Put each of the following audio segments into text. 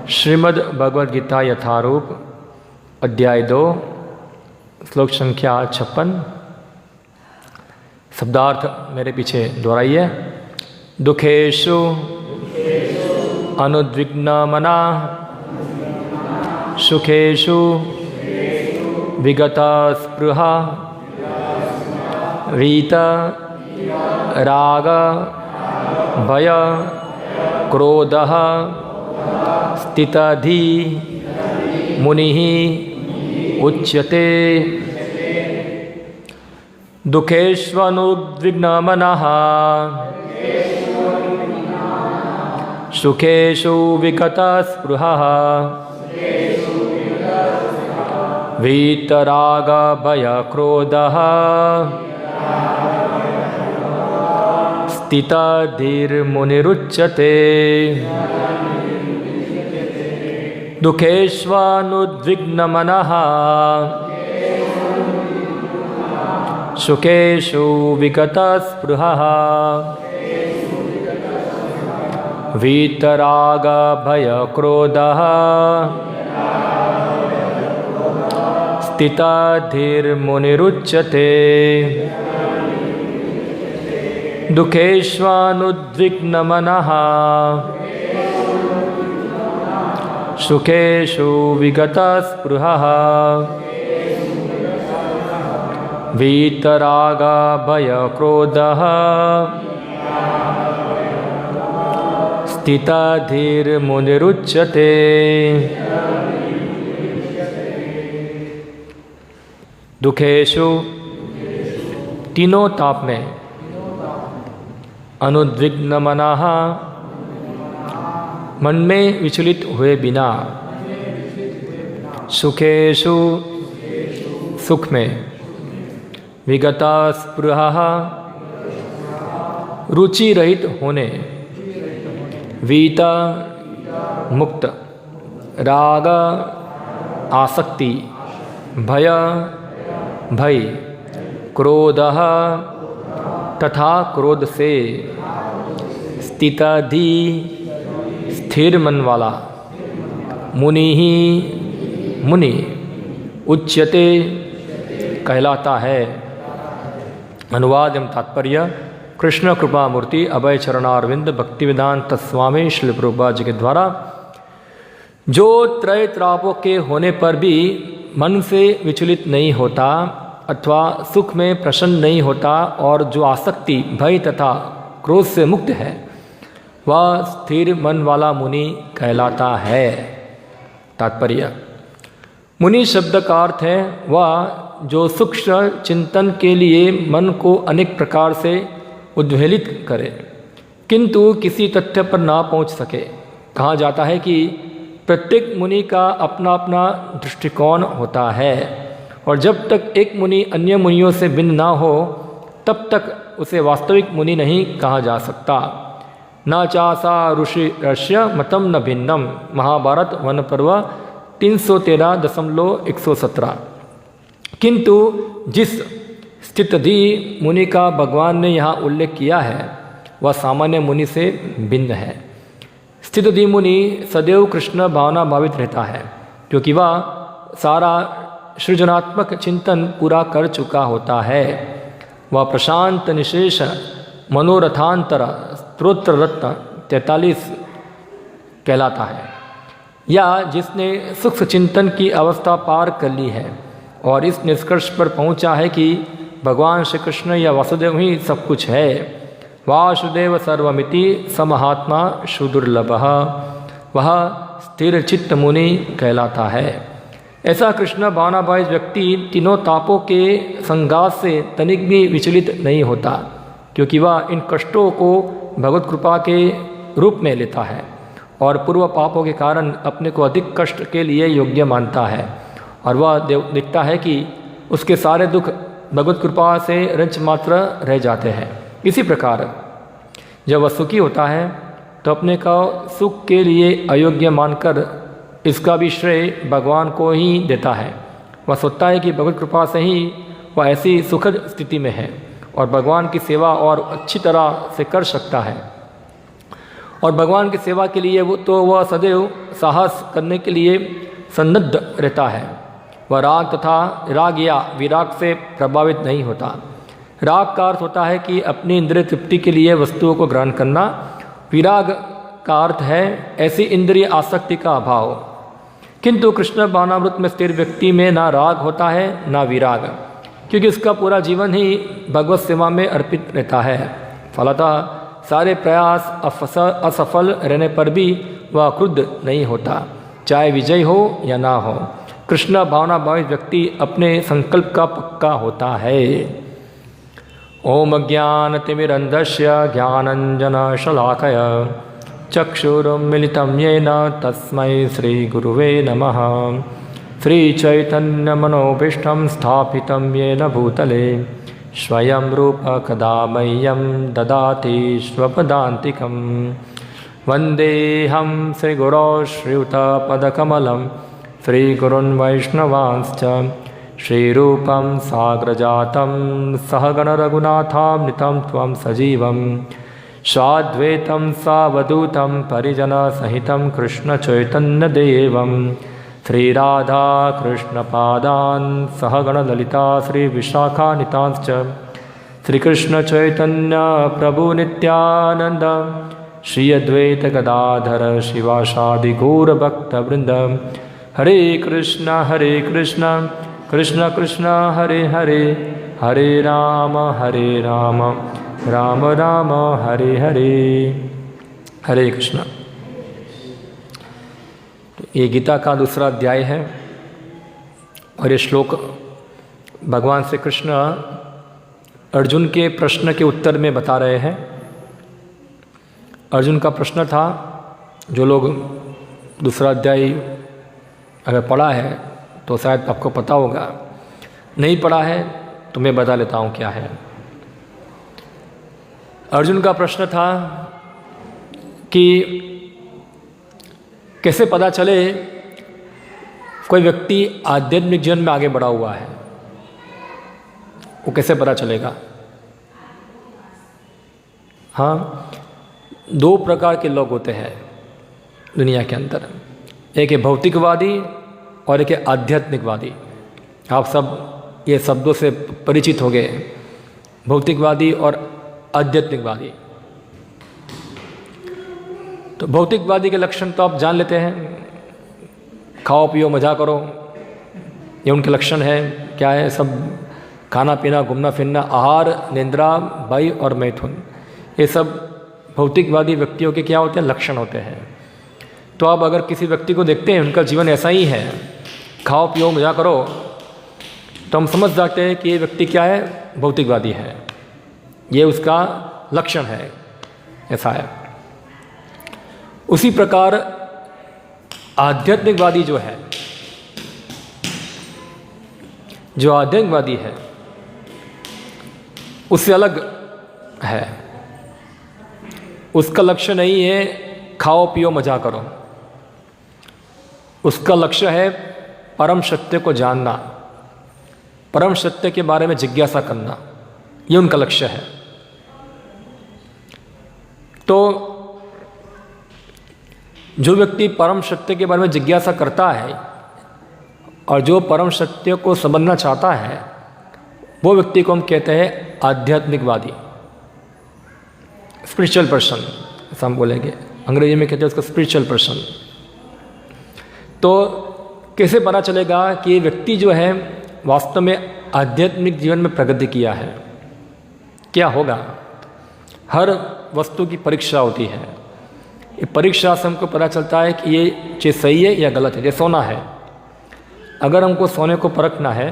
श्रीमद् भगवद गीता यथारूप अध्याय 2 श्लोक संख्या 56। शब्दार्थ मेरे पीछे दोहराइए। दुखेषु अनुद्विग्नमना सुखेषु विगता स्पृहा वीत राग भय क्रोधः स्थितधि मुनिः उच्यते। दुखेष्वनुद्विग्नमनः सुखेषु विगतस्पृहः वीतरागभयक्रोधः स्थितधीर्मुनिरुच्यते। दुखेष्वनुद्विग्नमनः सुखेषु विगतस्पृहः वीतरागभयक्रोधः स्थितधीर्मुनिरुच्यते। दुखेष्वनुद्विग्नमनः सुखेषु विगतस्पृहः वीतरागभयक्रोधः स्थितधीर्मुनिरुच्यते। दुखेषु तीनों ताप में, अनुद्विग्नमनः मन में विचलित हुए बिना, सुखेषु सुख में, विगता स्पृहः रुचि रहित होने, वीता मुक्त, राग आसक्ति, भय भय, क्रोधः तथा क्रोध से, स्थितधि स्थिर मन वाला, मुनि ही मुनि उच्यते कहलाता है। अनुवाद एवं तात्पर्य। कृष्ण कृपा मूर्ति अभय चरणारविंद भक्तिवेदांत स्वामी श्रील प्रभुपाद जी के द्वारा जो त्रय त्रापों के होने पर भी मन से विचलित नहीं होता अथवा सुख में प्रसन्न नहीं होता और जो आसक्ति भय तथा क्रोध से मुक्त है वह स्थिर मन वाला मुनि कहलाता है। तात्पर्य। मुनि शब्द का अर्थ है वह जो सूक्ष्म चिंतन के लिए मन को अनेक प्रकार से उद्वेलित करे किंतु किसी तथ्य पर ना पहुंच सके। कहा जाता है कि प्रत्येक मुनि का अपना अपना दृष्टिकोण होता है और जब तक एक मुनि अन्य मुनियों से भिन्न ना हो तब तक उसे वास्तविक मुनि नहीं कहा जा सकता। न चासा ऋषि ऋष्य मतम न भिन्नम। महाभारत वन पर्व 313.117। किंतु जिस स्थितधि मुनि का भगवान ने यहाँ उल्लेख किया है वह सामान्य मुनि से भिन्न है। स्थितधि मुनि सदैव कृष्ण भावना भावित रहता है क्योंकि वह सारा सृजनात्मक चिंतन पूरा कर चुका होता है। वह प्रशांत निशेष मनोरथांतर स्तोत्र रत्न 43 कहलाता है या जिसने सूक्ष्म चिंतन की अवस्था पार कर ली है और इस निष्कर्ष पर पहुंचा है कि भगवान श्री कृष्ण या वासुदेव ही सब कुछ है। वासुदेव सर्वमिति समहात्मा सुदुर्लभः। वह स्थिर चित्त मुनि कहलाता है। ऐसा कृष्ण भावनाभावी व्यक्ति तीनों तापों के संघात से तनिक भी विचलित नहीं होता क्योंकि वह इन कष्टों को भगवत कृपा के रूप में लेता है और पूर्व पापों के कारण अपने को अधिक कष्ट के लिए योग्य मानता है और वह देखता है कि उसके सारे दुख भगवत कृपा से रंच मात्र रह जाते हैं। इसी प्रकार जब वह सुखी होता है तो अपने का सुख के लिए अयोग्य मानकर इसका भी श्रेय भगवान को ही देता है। वह सोचता है कि भगवत कृपा से ही वह ऐसी सुखद स्थिति में है और भगवान की सेवा और अच्छी तरह से कर सकता है और भगवान की सेवा के लिए वह सदैव साहस करने के लिए सन्नद्ध रहता है। वह राग तथा राग या विराग से प्रभावित नहीं होता। राग का अर्थ होता है कि अपनी इंद्रिय तृप्ति के लिए वस्तुओं को ग्रहण करना। विराग का अर्थ है ऐसी इंद्रिय आसक्ति का अभाव। किंतु कृष्ण भावनामृत में स्थिर व्यक्ति में ना राग होता है ना विराग, क्योंकि उसका पूरा जीवन ही भगवत सेवा में अर्पित रहता है। फलतः सारे प्रयास असफल रहने पर भी वह क्रुद्ध नहीं होता, चाहे विजय हो या ना हो। कृष्ण भावना भावित व्यक्ति अपने संकल्प का पक्का होता है। ओम ज्ञानतिमिरन्धस्य ज्ञानञ्जनशलाकया चक्षुरुन्मिलितं येन तस्मै श्रीगुरुवे नमः। श्रीचैतन्यमनोभीष्टं स्थापितं येन भूतले स्वयं रूप कदा मह्यं ददाति स्वपदान्तिकं। वन्देऽहं श्रीगुरो श्रीयुतपदकमलं श्रीगुरुन् वैष्णवांश्च श्रीरूपं साग्रजातं सहगणरघुनाथामृतं त्वं सजीवं साद्वैतं सावधूतं परिजनसहितं कृष्णचैतन्यदेवं श्रीराधाकृष्णपादान् सहगणललिता श्रीविशाखान्वितांश्च श्रीकृष्णचैतन्यप्रभुनित्यानन्द श्री अद्वैत गदाधर शिवासादिगौरभक्तवृन्द। हरे कृष्ण कृष्ण कृष्ण हरे हरे, हरे राम राम राम हरे हरे। हरे कृष्ण। ये गीता का दूसरा अध्याय है और ये श्लोक भगवान श्री कृष्ण अर्जुन के प्रश्न के उत्तर में बता रहे हैं। अर्जुन का प्रश्न था, जो लोग दूसरा अध्याय अगर पढ़ा है तो शायद आपको पता होगा, नहीं पढ़ा है तो मैं बता लेता हूँ क्या है। अर्जुन का प्रश्न था कि कैसे पता चले कोई व्यक्ति आध्यात्मिक जीवन में आगे बढ़ा हुआ है, वो कैसे पता चलेगा। हाँ, दो प्रकार के लोग होते हैं दुनिया के अंदर, एक है भौतिकवादी और एक है आध्यात्मिकवादी। आप सब ये शब्दों से परिचित हो गए, भौतिकवादी और आध्यात्मिकवादी। तो भौतिकवादी के लक्षण तो आप जान लेते हैं, खाओ पियो मजा करो, ये उनके लक्षण है। क्या है? सब खाना पीना घूमना फिरना, आहार निद्रा भय और मैथुन, ये सब भौतिकवादी व्यक्तियों के क्या होते हैं? लक्षण होते हैं। तो आप अगर किसी व्यक्ति को देखते हैं उनका जीवन ऐसा ही है, खाओ पियो मजा करो, तो हम समझ जाते हैं कि ये व्यक्ति क्या है? भौतिकवादी है, ये उसका लक्षण है, ऐसा है। उसी प्रकार आध्यात्मिकवादी जो है, जो आध्यात्मिकवादी है उससे अलग है। उसका लक्ष्य नहीं है खाओ पियो मजा करो, उसका लक्ष्य है परम सत्य को जानना, परम सत्य के बारे में जिज्ञासा करना, ये उनका लक्ष्य है। तो जो व्यक्ति परम सत्य के बारे में जिज्ञासा करता है और जो परम सत्य को समझना चाहता है, वो व्यक्ति को हम कहते हैं आध्यात्मिकवादी, स्पिरिचुअल पर्सन, ऐसा हम बोलेंगे। अंग्रेजी में कहते हैं उसको स्पिरिचुअल पर्सन। तो कैसे पता चलेगा कि ये व्यक्ति जो है वास्तव में आध्यात्मिक जीवन में प्रगति किया है? क्या होगा? हर वस्तु की परीक्षा होती है। ये परीक्षा से हमको पता चलता है कि ये चीज़ सही है या गलत है। जैसे सोना है, अगर हमको सोने को परखना है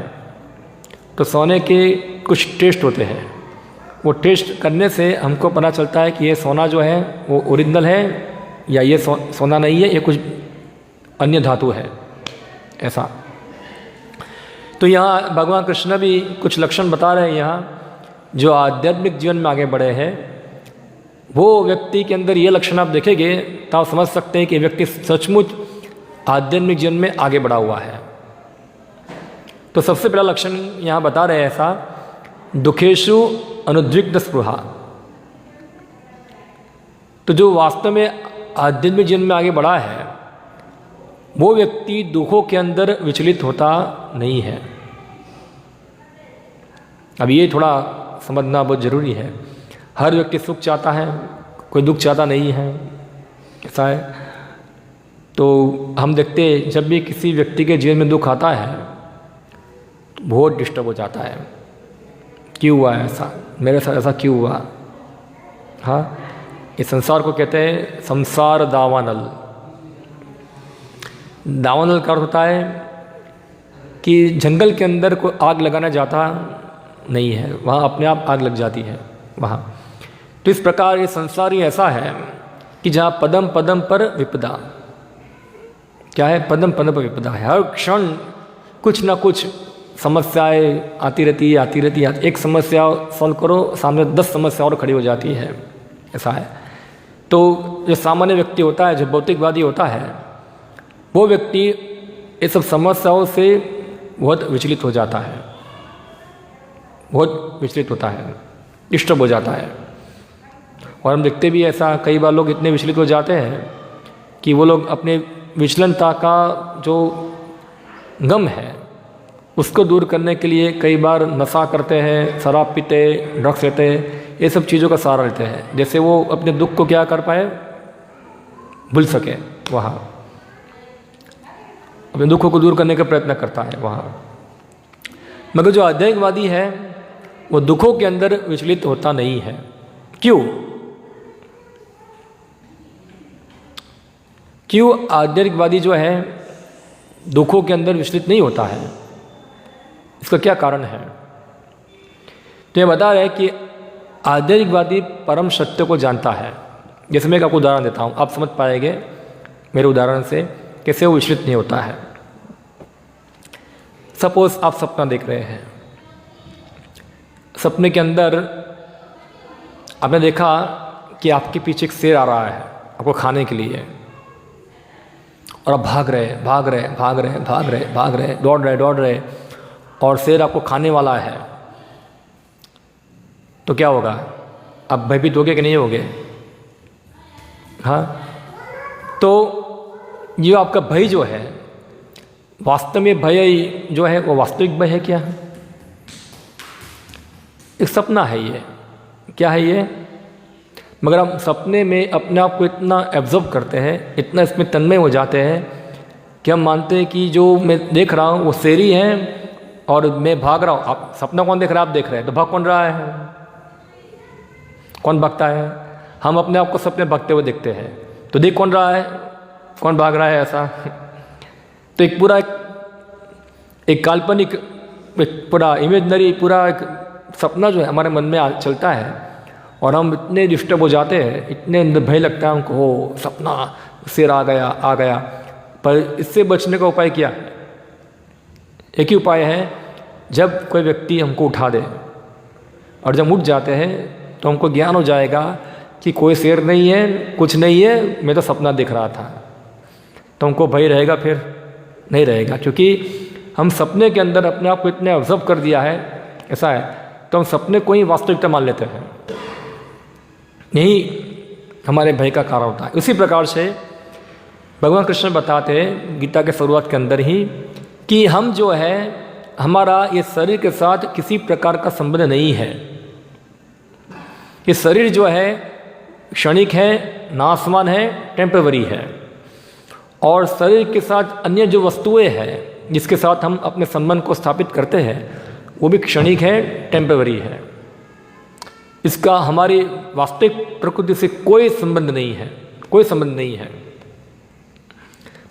तो सोने के कुछ टेस्ट होते हैं, वो टेस्ट करने से हमको पता चलता है कि ये सोना जो है वो ओरिजिनल है या ये सोना नहीं है, ये कुछ अन्य धातु है, ऐसा। तो यहाँ भगवान कृष्ण भी कुछ लक्षण बता रहे हैं। यहाँ जो आध्यात्मिक जीवन में आगे बढ़े हैं, वो व्यक्ति के अंदर ये लक्षण आप देखेंगे तो आप समझ सकते हैं कि व्यक्ति सचमुच आध्यात्मिक जीवन में आगे बढ़ा हुआ है। तो सबसे पहला लक्षण यहाँ बता रहे हैं ऐसा, दुखेशु अनुद्विग्न स्पृहा। तो जो वास्तव में आध्यात्मिक जीवन में आगे बढ़ा है वो व्यक्ति दुखों के अंदर विचलित होता नहीं है। अब ये थोड़ा समझना बहुत ज़रूरी है। हर व्यक्ति सुख चाहता है, कोई दुख चाहता नहीं है, ऐसा है। तो हम देखते हैं जब भी किसी व्यक्ति के जीवन में दुख आता है तो बहुत डिस्टर्ब हो जाता है, क्यों हुआ ऐसा, मेरे साथ ऐसा क्यों हुआ। हाँ, इस संसार को कहते हैं संसार दावानल। दावानल का अर्थ होता है कि जंगल के अंदर कोई आग लगाना जाता नहीं है, वहाँ अपने आप आग लग जाती है वहाँ। तो इस प्रकार ये संसार ही ऐसा है कि जहाँ पदम पदम पर विपदा, क्या है, पदम पदम पर विपदा है। हर क्षण कुछ ना कुछ समस्याएं आती रहती है। एक समस्या सॉल्व करो, सामने 10 समस्या और खड़ी हो जाती है, ऐसा है। तो जो सामान्य व्यक्ति होता है, जो भौतिकवादी होता है, वो व्यक्ति ये सब समस्याओं से बहुत विचलित हो जाता है, बहुत विचलित होता है, डिस्टर्ब हो जाता है। और हम देखते भी ऐसा, कई बार लोग इतने विचलित हो जाते हैं कि वो लोग अपने विचलनता का जो गम है उसको दूर करने के लिए कई बार नशा करते हैं, शराब पीते, ड्रग्स लेते हैं, ये सब चीज़ों का सहारा लेते हैं, जैसे वो अपने दुख को क्या कर पाए, भूल सके। वहाँ अपने दुखों को दूर करने का प्रयत्न करता है वहाँ। मगर जो आध्यात्मिकवादी है वो दुखों के अंदर विचलित होता नहीं है। क्यों आध्यात्मिकवादी जो है दुखों के अंदर विचलित नहीं होता है, इसका क्या कारण है? तो ये बता रहे हैं कि आध्यात्मिकवादी परम सत्य को जानता है। जैसे मैं एक आपको उदाहरण देता हूँ, आप समझ पाएंगे मेरे उदाहरण से कैसे वो विचलित नहीं होता है। सपोज आप सपना देख रहे हैं, सपने के अंदर आपने देखा कि आपके पीछे एक शेर आ रहा है आपको खाने के लिए, और आप भाग रहे, दौड़ रहे, और शेर आपको खाने वाला है, तो क्या होगा? आप भयभीत होगे कि नहीं होगे? हाँ, तो ये आपका भय जो है, वास्तव में भय जो है वो वास्तविक भय है क्या? एक सपना है ये, क्या है ये? मगर हम सपने में अपने आप को इतना एब्जॉर्ब करते हैं, इतना इसमें तन्मय हो जाते हैं कि हम मानते हैं कि जो मैं देख रहा हूँ वो शेर ही है और मैं भाग रहा हूँ। आप सपना कौन देख रहा है? आप देख रहे हैं, तो भाग कौन रहा है? कौन भागता है? हम अपने आप को सपने भागते हुए देखते हैं, तो देख कौन रहा है? कौन भाग रहा है? ऐसा तो एक पूरा एक काल्पनिक, एक पूरा इमेजनरी, पूरा एक सपना जो है हमारे मन में चलता है, और हम इतने डिस्टर्ब हो जाते हैं, इतने भय लगता है हमको, हो सपना, शेर आ गया। पर इससे बचने का उपाय क्या है? एक ही उपाय है, जब कोई व्यक्ति हमको उठा दे, और जब उठ जाते हैं तो हमको ज्ञान हो जाएगा कि कोई शेर नहीं है, कुछ नहीं है, मैं तो सपना देख रहा था। तो हमको भय रहेगा? फिर नहीं रहेगा, क्योंकि हम सपने के अंदर अपने आप को इतने ऑब्जर्व कर दिया है, ऐसा है, तो हम सपने को ही वास्तविकता मान लेते हैं। यही हमारे भय का कारण होता है। उसी प्रकार से भगवान कृष्ण बताते हैं गीता के शुरुआत के अंदर ही कि हम जो है, हमारा ये शरीर के साथ किसी प्रकार का संबंध नहीं है। ये शरीर जो है क्षणिक है, नाशवान है, टेम्पररी है, और शरीर के साथ अन्य जो वस्तुएं हैं जिसके साथ हम अपने संबंध को स्थापित करते हैं वो भी क्षणिक है, टेम्पररी है। इसका हमारी वास्तविक प्रकृति से कोई संबंध नहीं है, कोई संबंध नहीं है।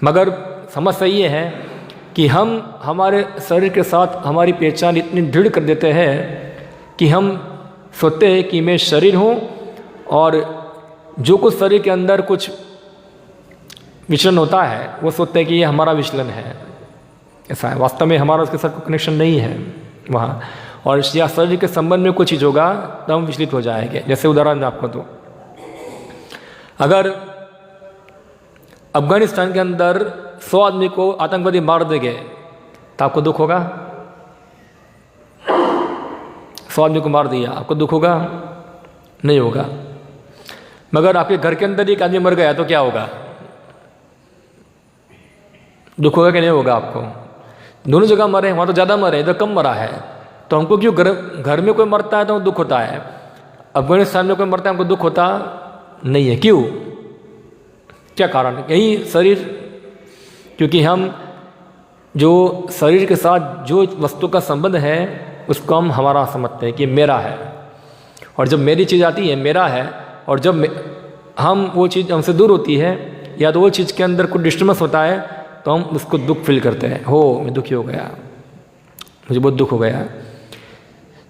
मगर समस्या ये है कि हम हमारे शरीर के साथ हमारी पहचान इतनी दृढ़ कर देते हैं कि हम सोचते हैं कि मैं शरीर हूँ, और जो कुछ शरीर के अंदर कुछ विचलन होता है वो सोचते हैं कि ये हमारा विचलन है, ऐसा है। वास्तव में हमारा उसके साथ कोई कनेक्शन नहीं है वहाँ, और या शरीर के संबंध में कुछ चीज़ होगा तो हम विचलित हो जाएंगे। जैसे उदाहरण मैं आपको दूँ, अगर अफगानिस्तान के अंदर 100 आदमी को आतंकवादी मार देंगे तो आपको दुख होगा? 100 आदमी को मार दिया, आपको दुख होगा? नहीं होगा। मगर आपके घर के अंदर एक आदमी मर गया तो क्या होगा? दुख होगा कि नहीं होगा आपको? दोनों जगह मरे, वहाँ तो ज़्यादा मरे, इधर कम मरा है, तो हमको क्यों घर में कोई मरता है तो दुख होता है, अफगानिस्तान में कोई मरता है हमको दुख होता नहीं है? क्यों? क्या कारण? यही शरीर, क्योंकि हम जो शरीर के साथ जो वस्तु का संबंध है उसको हम हमारा समझते हैं कि मेरा है, और जब मेरी चीज़ आती है मेरा है, और जब हम वो चीज़ हमसे दूर होती है या तो वो चीज़ के अंदर कुछ डिस्टर्बेंस होता है तो हम उसको दुख फील करते हैं, हो मैं दुखी हो गया, मुझे बहुत दुख हो गया।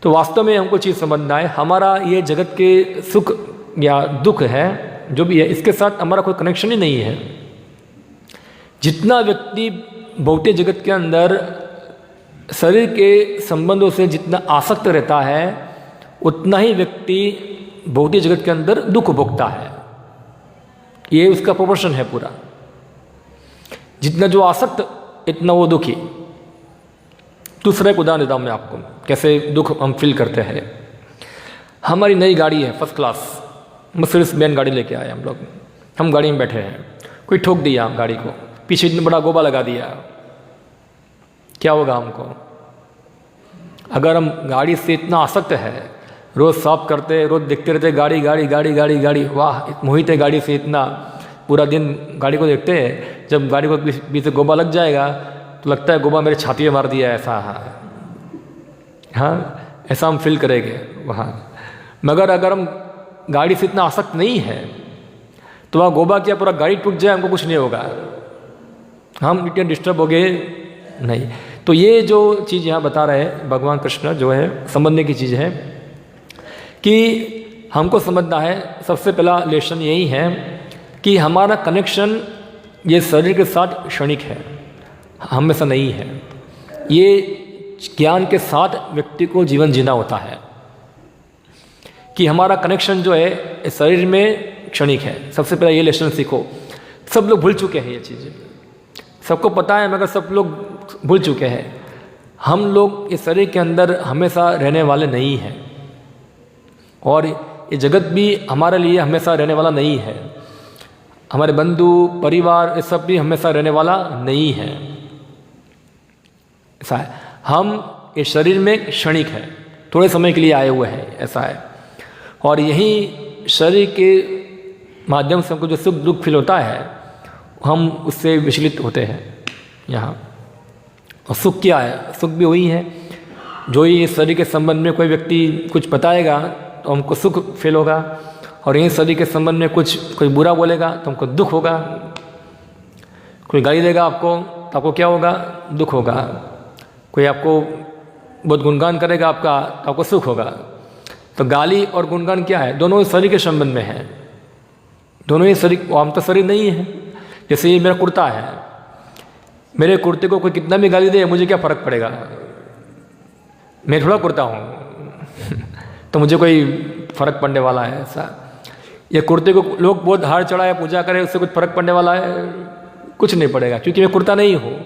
तो वास्तव में हमको चीज़ समझना है, हमारा ये जगत के सुख या दुख है जो भी है, इसके साथ हमारा कोई कनेक्शन ही नहीं है। जितना व्यक्ति भौतिक जगत के अंदर शरीर के संबंधों से जितना आसक्त रहता है उतना ही व्यक्ति भौतिक जगत के अंदर दुख भोगता है। ये उसका प्रोपोर्शन है पूरा, जितना जो आसक्त इतना वो दुखी। दूसरा एक उदाहरण देता हूँ मैं आपको, कैसे दुख हम फील करते हैं। हमारी नई गाड़ी है, फर्स्ट क्लास मर्सिडीज बेंज गाड़ी लेके आए हम लोग, हम गाड़ी में बैठे हैं, कोई ठोक दिया गाड़ी को, पीछे इतना बड़ा गोबा लगा दिया, क्या होगा हमको? अगर हम गाड़ी से इतना आसक्त है, रोज़ साफ करते, रोज़ देखते रहते गाड़ी गाड़ी गाड़ी गाड़ी गाड़ी, वाह मोहित है गाड़ी से, इतना पूरा दिन गाड़ी को देखते हैं, जब गाड़ी को बीच से गोबा लग जाएगा तो लगता है गोबा मेरे छाती में मार दिया, ऐसा हाँ ऐसा हम फील करेंगे वहाँ। मगर अगर हम गाड़ी से इतना आसक्त नहीं है तो वहाँ गोबा क्या पूरा गाड़ी टूट जाए हमको कुछ नहीं होगा, हम इतने डिस्टर्ब हो गए नहीं। तो ये जो चीज़ यहाँ बता रहे हैं भगवान कृष्ण जो है समझने की चीज़ है कि हमको समझना है। सबसे पहला लेसन यही है कि हमारा कनेक्शन ये शरीर के साथ क्षणिक है, हमेशा नहीं है। ये ज्ञान के साथ व्यक्ति को जीवन जीना होता है कि हमारा कनेक्शन जो है शरीर में क्षणिक है। सबसे पहला ये लेसन सीखो। सब लोग भूल चुके हैं ये चीज़, सबको पता है मगर सब लोग भूल चुके हैं। हम लोग इस शरीर के अंदर हमेशा रहने वाले नहीं हैं, और ये जगत भी हमारे लिए हमेशा रहने वाला नहीं है। हमारे बंधु परिवार ये सब भी हमेशा रहने वाला नहीं है, ऐसा है। हम इस शरीर में क्षणिक है, थोड़े समय के लिए आए हुए हैं, ऐसा है। और यही शरीर के माध्यम से हमको जो सुख दुख फील होता है हम उससे विचलित होते हैं यहाँ। और सुख क्या है? सुख भी वही है जो ही इस शरीर के संबंध में कोई व्यक्ति कुछ बताएगा तो हमको सुख फील होगा, और यही शरीर के संबंध में कोई बुरा बोलेगा तो हमको दुख होगा। कोई गाली देगा आपको तो आपको क्या होगा? दुख होगा। कोई आपको बहुत गुणगान करेगा आपका तो आपको सुख होगा। तो गाली और गुणगान क्या है? दोनों शरीर के संबंध में है, दोनों ही शरीर। हम तो शरीर नहीं है। जैसे ये मेरा कुर्ता है, मेरे कुर्ते को कोई कितना भी गाली दे मुझे क्या फ़र्क पड़ेगा? मैं थोड़ा कुर्ता हूँ तो मुझे कोई फ़र्क पड़ने वाला है ऐसा? ये कुर्ते को लोग बहुत हार चढ़ाए पूजा करें, उससे कुछ फ़र्क पड़ने वाला है? कुछ नहीं पड़ेगा, क्योंकि मैं कुर्ता नहीं हूँ।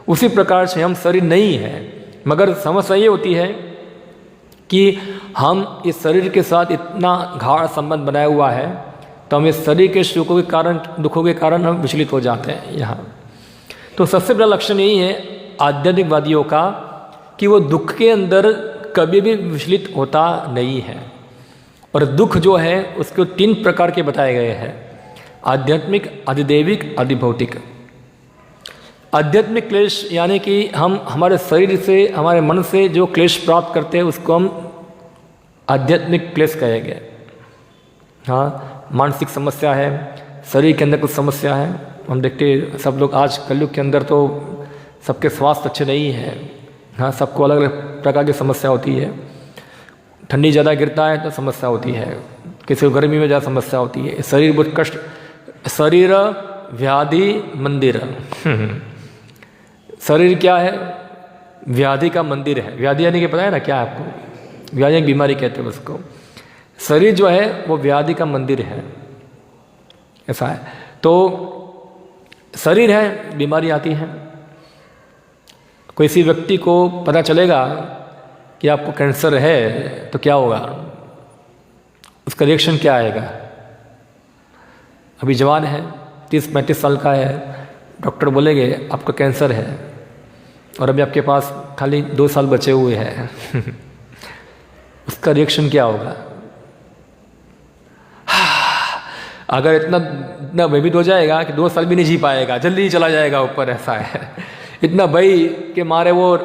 उसी प्रकार से हम शरीर नहीं है, मगर समस्या ये होती है कि हम इस शरीर के साथ इतना गाढ़ संबंध बनाया हुआ है तो हम इस शरीर के सुखों के कारण दुखों के कारण हम विचलित हो जाते हैं यहाँ। तो सबसे बड़ा लक्षण यही है आध्यात्मिकवादियों का कि वो दुख के अंदर कभी भी विचलित होता नहीं है। और दुख जो है उसको 3 प्रकार के बताए गए हैं: आध्यात्मिक, अधिदैविक, अधिभौतिक। आध्यात्मिक क्लेश यानी कि हम हमारे शरीर से हमारे मन से जो क्लेश प्राप्त करते हैं उसको हम आध्यात्मिक क्लेश कहेंगे। हाँ, मानसिक समस्या है, शरीर के अंदर कुछ समस्या है। हम देखते सब लोग आज कलयुग के अंदर तो सबके स्वास्थ्य अच्छे नहीं है। हाँ, सबको अलग अलग प्रकार की समस्या होती है। ठंडी ज़्यादा गिरता है तो समस्या होती है, किसी को गर्मी में ज़्यादा समस्या होती है। शरीर बहुत कष्ट, शरीर व्याधि मंदिर शरीर क्या है? व्याधि का मंदिर है। व्याधि यानी कि पता है ना क्या है आपको? व्याधि एक बीमारी कहते हैं उसको। शरीर जो है वो व्याधि का मंदिर है, ऐसा है। तो शरीर है, बीमारी आती है। किसी व्यक्ति को पता चलेगा कि आपको कैंसर है तो क्या होगा? उसका रिएक्शन क्या आएगा? अभी जवान है, 30-35 साल का है, डॉक्टर बोलेंगे आपका कैंसर है और अभी आपके पास खाली 2 साल बचे हुए हैं उसका रिएक्शन क्या होगा? अगर इतना भयभीत हो जाएगा कि 2 साल भी नहीं जी पाएगा, जल्दी ही चला जाएगा ऊपर, ऐसा है। इतना भय के मारे वो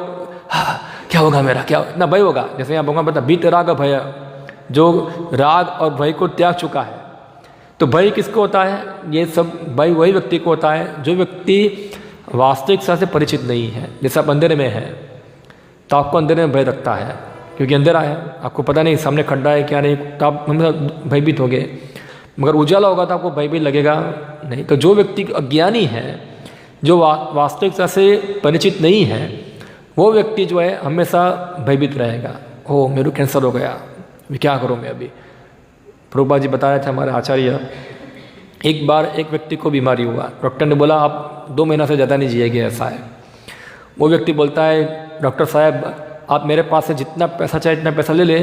क्या होगा मेरा, क्या इतना भय होगा। जैसे यहाँ भगवान बता बीत राग भय, जो राग और भय को त्याग चुका है। तो भय किसको होता है? ये सब भय वही व्यक्ति को होता है जो व्यक्ति वास्तविकता से परिचित नहीं है। जैसे आप अंधेरे में है तो आपको अंधेरे में भय लगता है, क्योंकि अंधेरा है, आपको पता नहीं सामने खड्डा है क्या नहीं, तो आप हमेशा भयभीत हो गए। मगर उजाला होगा तो आपको भय भी लगेगा नहीं। तो जो व्यक्ति अज्ञानी है, जो वास्तविकता से परिचित नहीं है, वो व्यक्ति जो है हमेशा भयभीत रहेगा। ओ मेरे को कैंसर हो गया, अभी क्या करूँ मैं। अभी प्रभुपाद जी बता रहे थे हमारे आचार्य, एक बार एक व्यक्ति को बीमारी हुआ, डॉक्टर ने बोला आप 2 महीना से ज़्यादा नहीं जिएंगे, ऐसा है। वो व्यक्ति बोलता है डॉक्टर साहब आप मेरे पास से जितना पैसा चाहे इतना पैसा ले ले,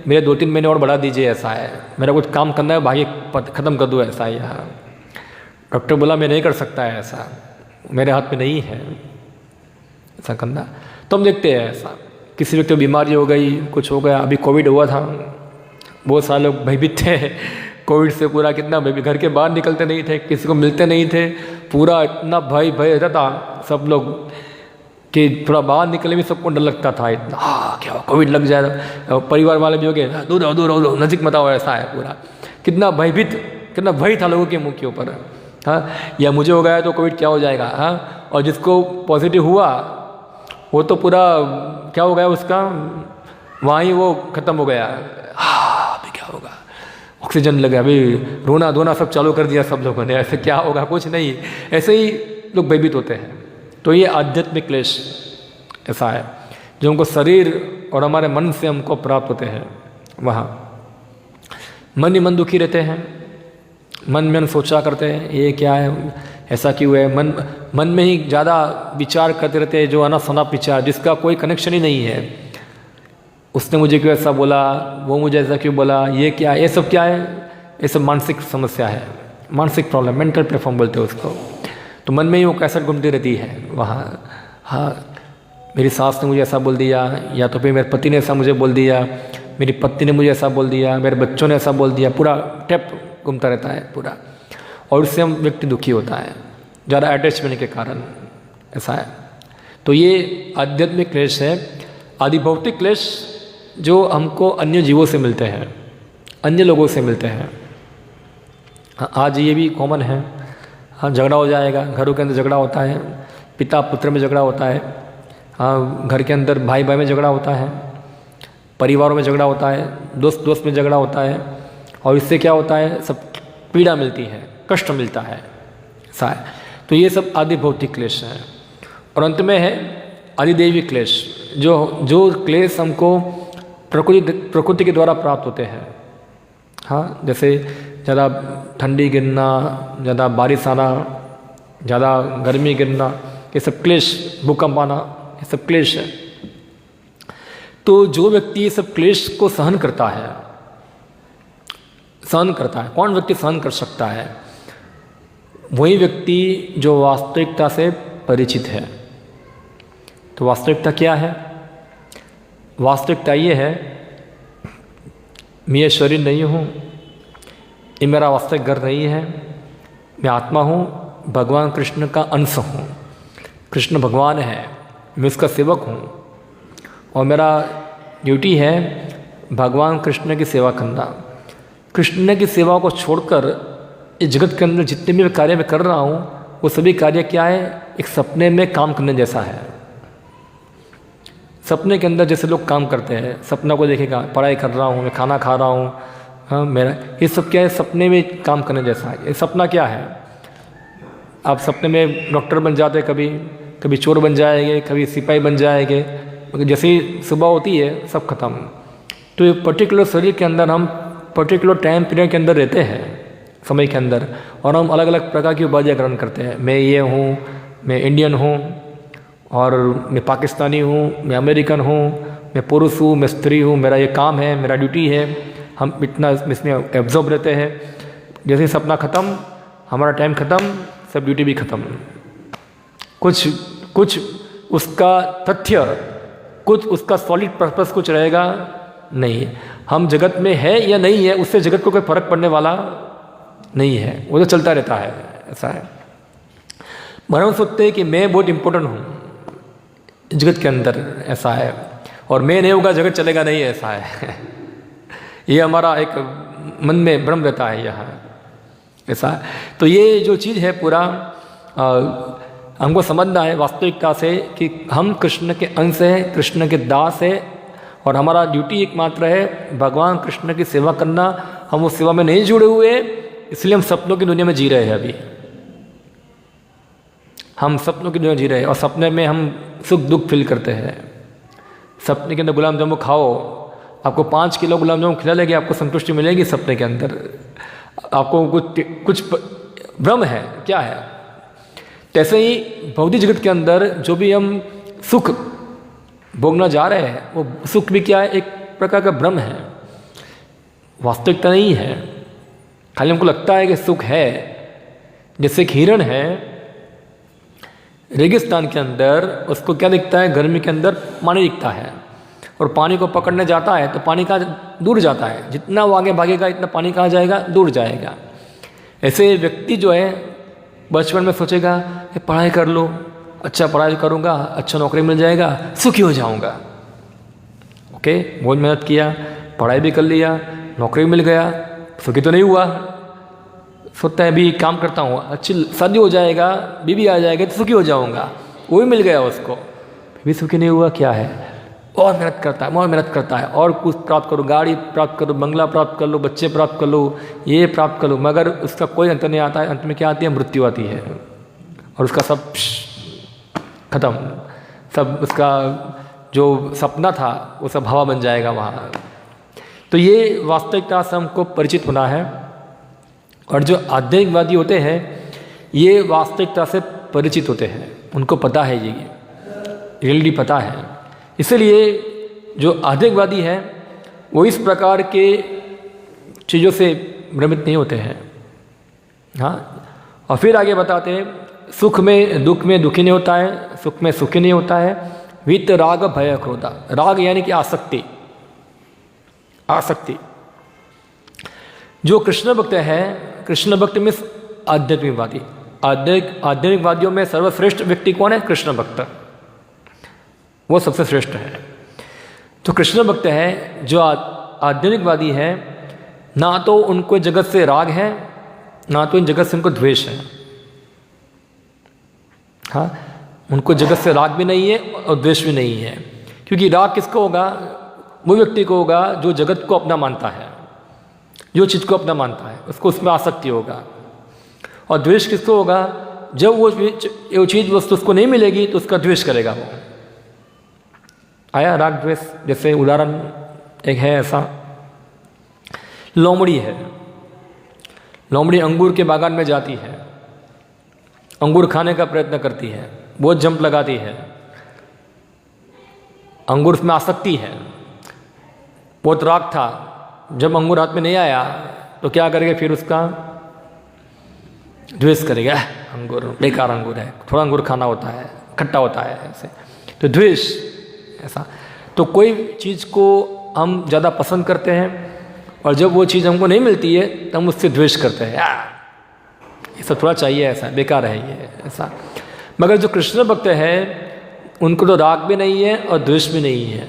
मेरे 2-3 महीने और बढ़ा दीजिए, ऐसा है, मेरा कुछ काम करना है, भाई ख़त्म कर दो, ऐसा है यहाँ। डॉक्टर बोला मैं नहीं कर सकता है ऐसा, मेरे हाथ में नहीं है ऐसा करना। तो हम देखते हैं ऐसा किसी व्यक्ति को बीमारी हो गई, कुछ हो गया। अभी कोविड हुआ था, बहुत सारे लोग भयभीत थे कोविड से, पूरा कितना भयभीत, घर के बाहर निकलते नहीं थे, किसी को मिलते नहीं थे, पूरा इतना भय रहता था सब लोग कि थोड़ा बाहर निकलने में सबको डर लगता था इतना, क्या कोविड लग जाए। परिवार वाले भी हो गए दूर रहो नज़दीक मत आओ, ऐसा है पूरा। कितना भयभीत, कितना भय था लोगों के मुंह के ऊपर। हाँ, या मुझे हो गया तो कोविड क्या हो जाएगा। हाँ, और जिसको पॉजिटिव हुआ वो तो पूरा क्या हो गया उसका, वहाँ ही वो ख़त्म हो गया। अभी क्या होगा, ऑक्सीजन लगे, अभी रोना धोना सब चालू कर दिया सब लोगों ने, ऐसे क्या होगा, कुछ नहीं, ऐसे ही लोग भयभीत होते हैं। तो ये आध्यात्मिक क्लेश ऐसा है जो हमको शरीर और हमारे मन से हमको प्राप्त होते हैं। वहाँ मन ही मन दुखी रहते हैं, मन में हम सोचा करते हैं ये क्या है, ऐसा क्यों है। मन में ही ज़्यादा विचार करते रहते हैं, जो अनासनाप विचार, जिसका कोई कनेक्शन ही नहीं है। उसने मुझे क्यों ऐसा बोला, वो मुझे ऐसा क्यों बोला, ये क्या है, ये सब क्या है, ये सब मानसिक समस्या है, मानसिक प्रॉब्लम, मेंटल प्लेटफॉर्म बोलते हैं उसको। तो मन में ही वो कैसेट घूमती रहती है वहाँ। हाँ, मेरी सास ने मुझे ऐसा बोल दिया, या तो फिर मेरे पति ने ऐसा मुझे बोल दिया, मेरी पत्नी ने मुझे ऐसा बोल दिया, मेरे बच्चों ने ऐसा बोल दिया, पूरा टेप घूमता रहता है पूरा। और उससे हम व्यक्ति दुखी होता है, ज़्यादा अटैचमेंट के कारण, ऐसा है। तो ये आध्यात्मिक क्लेश है। आदि भौतिक क्लेश जो हमको अन्य जीवों से मिलते हैं, अन्य लोगों से मिलते हैं। आज ये भी कॉमन है। हाँ, झगड़ा हो जाएगा, घरों के अंदर झगड़ा होता है, पिता पुत्र में झगड़ा होता है। हाँ, घर के अंदर भाई भाई में झगड़ा होता है, परिवारों में झगड़ा होता है, दोस्त दोस्त में झगड़ा होता है। और इससे क्या होता है, सब पीड़ा मिलती है, कष्ट मिलता है, ऐसा है। तो ये सब आदि भौतिक क्लेश है। और अंत में है आदिदैवी क्लेश, जो क्लेश हमको प्रकृति के द्वारा प्राप्त होते हैं। हाँ, जैसे ज़्यादा ठंडी गिरना, ज़्यादा बारिश आना, ज़्यादा गर्मी गिरना, ये सब क्लेश, भूकंप आना, ये सब क्लेश है। तो जो व्यक्ति ये सब क्लेश को सहन करता है, कौन व्यक्ति सहन कर सकता है? वही व्यक्ति जो वास्तविकता से परिचित है। तो वास्तविकता क्या है? वास्तविकता ये है, मैं ये शरीर नहीं हूँ, ये मेरा वास्तविक घर नहीं है, मैं आत्मा हूँ, भगवान कृष्ण का अंश हूँ, कृष्ण भगवान है, मैं उसका सेवक हूँ, और मेरा ड्यूटी है भगवान कृष्ण की सेवा करना। कृष्ण की सेवा को छोड़कर इस जगत के अंदर जितने भी कार्य मैं कर रहा हूँ, वो सभी कार्य क्या है, एक सपने में काम करने जैसा है। सपने के अंदर जैसे लोग काम करते हैं, सपना को देखेगा, पढ़ाई कर रहा हूँ, मैं खाना खा रहा हूँ, हाँ मेरा ये सब क्या है, सपने में काम करने जैसा है। ये सपना क्या है, आप सपने में डॉक्टर बन जाते, कभी चोर बन जाएंगे, कभी सिपाही बन जाएंगे, जैसे ही सुबह होती है सब खत्म। तो ये पर्टिकुलर शरीर के अंदर हम पर्टिकुलर टाइम पीरियड के अंदर रहते हैं, समय के अंदर, और हम अलग अलग प्रकार की उपाधियाँ ग्रहण करते हैं। मैं ये हूँ, मैं इंडियन हूँ, और मैं पाकिस्तानी हूँ, मैं अमेरिकन हूँ, मैं पुरुष हूँ, मैं स्त्री हूँ, मेरा ये काम है, मेरा ड्यूटी है। हम इतना इसमें एब्जॉर्ब रहते हैं। जैसे सपना ख़त्म हमारा टाइम ख़त्म, सब ड्यूटी भी ख़त्म। कुछ उसका तथ्य, कुछ उसका सॉलिड पर्पस कुछ रहेगा नहीं। हम जगत में है या नहीं है, उससे जगत को कोई फर्क पड़ने वाला नहीं है, वो तो चलता रहता है। ऐसा है, हम सोचते हैं कि मैं बहुत इम्पोर्टेंट हूँ जगत के अंदर, ऐसा है, और मैं नहीं होगा जगत चलेगा नहीं, ऐसा है। ये हमारा एक मन में भ्रम रहता है यहाँ, ऐसा है। तो ये जो चीज़ है पूरा हमको समझना है वास्तविकता से कि हम कृष्ण के अंश हैं, कृष्ण के दास हैं, और हमारा ड्यूटी एकमात्र है भगवान कृष्ण की सेवा करना। हम उस सेवा में नहीं जुड़े हुए, इसलिए हम सपनों की दुनिया में जी रहे हैं। अभी हम सपनों की दुनिया में जी रहे हैं, और सपने में हम सुख दुख फील करते हैं। सपने के अंदर गुलाब जामुन खाओ, आपको 5 किलो गुलाब जामुन खिला लेगी, आपको संतुष्टि मिलेगी। सपने के अंदर आपको कुछ भ्रम है, क्या है। तैसे ही भौतिक जगत के अंदर जो भी हम सुख भोगना जा रहे हैं, वो सुख भी क्या है, एक प्रकार का भ्रम है, वास्तविकता नहीं है। खाली हमको लगता है कि सुख है। जैसे एक हिरण है रेगिस्तान के अंदर, उसको क्या दिखता है, गर्मी के अंदर पानी दिखता है, और पानी को पकड़ने जाता है तो पानी कहाँ दूर जाता है, जितना वो आगे भागेगा इतना पानी कहाँ जाएगा, दूर जाएगा। ऐसे व्यक्ति जो है बचपन में सोचेगा कि पढ़ाई कर लो, अच्छा पढ़ाई करूँगा, अच्छा नौकरी मिल जाएगा, सुखी हो जाऊँगा। ओके, बहुत मेहनत किया, पढ़ाई भी कर लिया, नौकरी मिल गया, सुखी तो नहीं हुआ। सोचता है अभी काम करता हूँ, अच्छी शादी हो जाएगा, बीवी आ जाएगा तो सुखी हो जाऊँगा, वो भी मिल गया उसको, फिर भी सुखी नहीं हुआ। क्या है, और मेहनत करता है, और मेहनत करता है, और कुछ प्राप्त करो, गाड़ी प्राप्त करो, बंगला प्राप्त कर लो, बच्चे प्राप्त कर लो, ये प्राप्त कर लो, मगर उसका कोई अंत नहीं आता है। अंत में क्या आती है, मृत्यु आती है, और उसका सब खत्म, सब उसका जो सपना था वो सब हवा बन जाएगा वहाँ। तो ये वास्तविकता से हमको परिचित होना है, और जो आध्यात्मिकवादी होते हैं ये वास्तविकता से परिचित होते हैं, उनको पता है, ये रियलिटी पता है। इसलिए जो आध्यात्मिकवादी है वो इस प्रकार के चीज़ों से भ्रमित नहीं होते हैं। हाँ, और फिर आगे बताते हैं, सुख में दुखी नहीं होता है, सुख में सुखी नहीं होता है। वित राग भय क्रोधा, राग यानी कि आसक्ति, आसक्ति। जो कृष्ण भक्त है, कृष्ण भक्त में आध्यात्मिकवादी, आध्यात्मिकवादियों में सर्वश्रेष्ठ व्यक्ति कौन है, कृष्ण भक्त, वो सबसे श्रेष्ठ है। तो कृष्ण भक्त है, जो आध्यात्मिकवादी है, ना तो उनको जगत से राग है, ना तो इन जगत से उनको द्वेष है। हाँ, उनको जगत से राग भी नहीं है और द्वेष भी नहीं है, क्योंकि राग किसको होगा, वो व्यक्ति को होगा जो जगत को अपना मानता है, जो चीज़ को अपना मानता है उसको उसमें आसक्ति होगा। और द्वेष किसको होगा, जब वो चीज़ वस्तु उसको नहीं मिलेगी तो उसका द्वेष करेगा वो। आया राग द्वेष। जैसे उदाहरण एक है ऐसा, लोमड़ी है, लोमड़ी अंगूर के बागान में जाती है, अंगूर खाने का प्रयत्न करती है, बहुत जंप लगाती है, अंगूर में आसक्ति है, बहुत राग था। जब अंगूर हाथ में नहीं आया तो क्या करेगा, फिर उसका द्वेष करेगा, अंगूर बेकार अंगूर है, थोड़ा अंगूर खाना होता है, खट्टा होता है, ऐसे तो द्वेष ऐसा। तो कोई चीज़ को हम ज़्यादा पसंद करते हैं और जब वो चीज़ हमको नहीं मिलती है तो हम उससे द्वेष करते हैं, ये सब थोड़ा चाहिए, ऐसा बेकार है ये, ऐसा। मगर जो कृष्ण भक्त है उनको तो राग भी नहीं है और द्वेष भी नहीं है।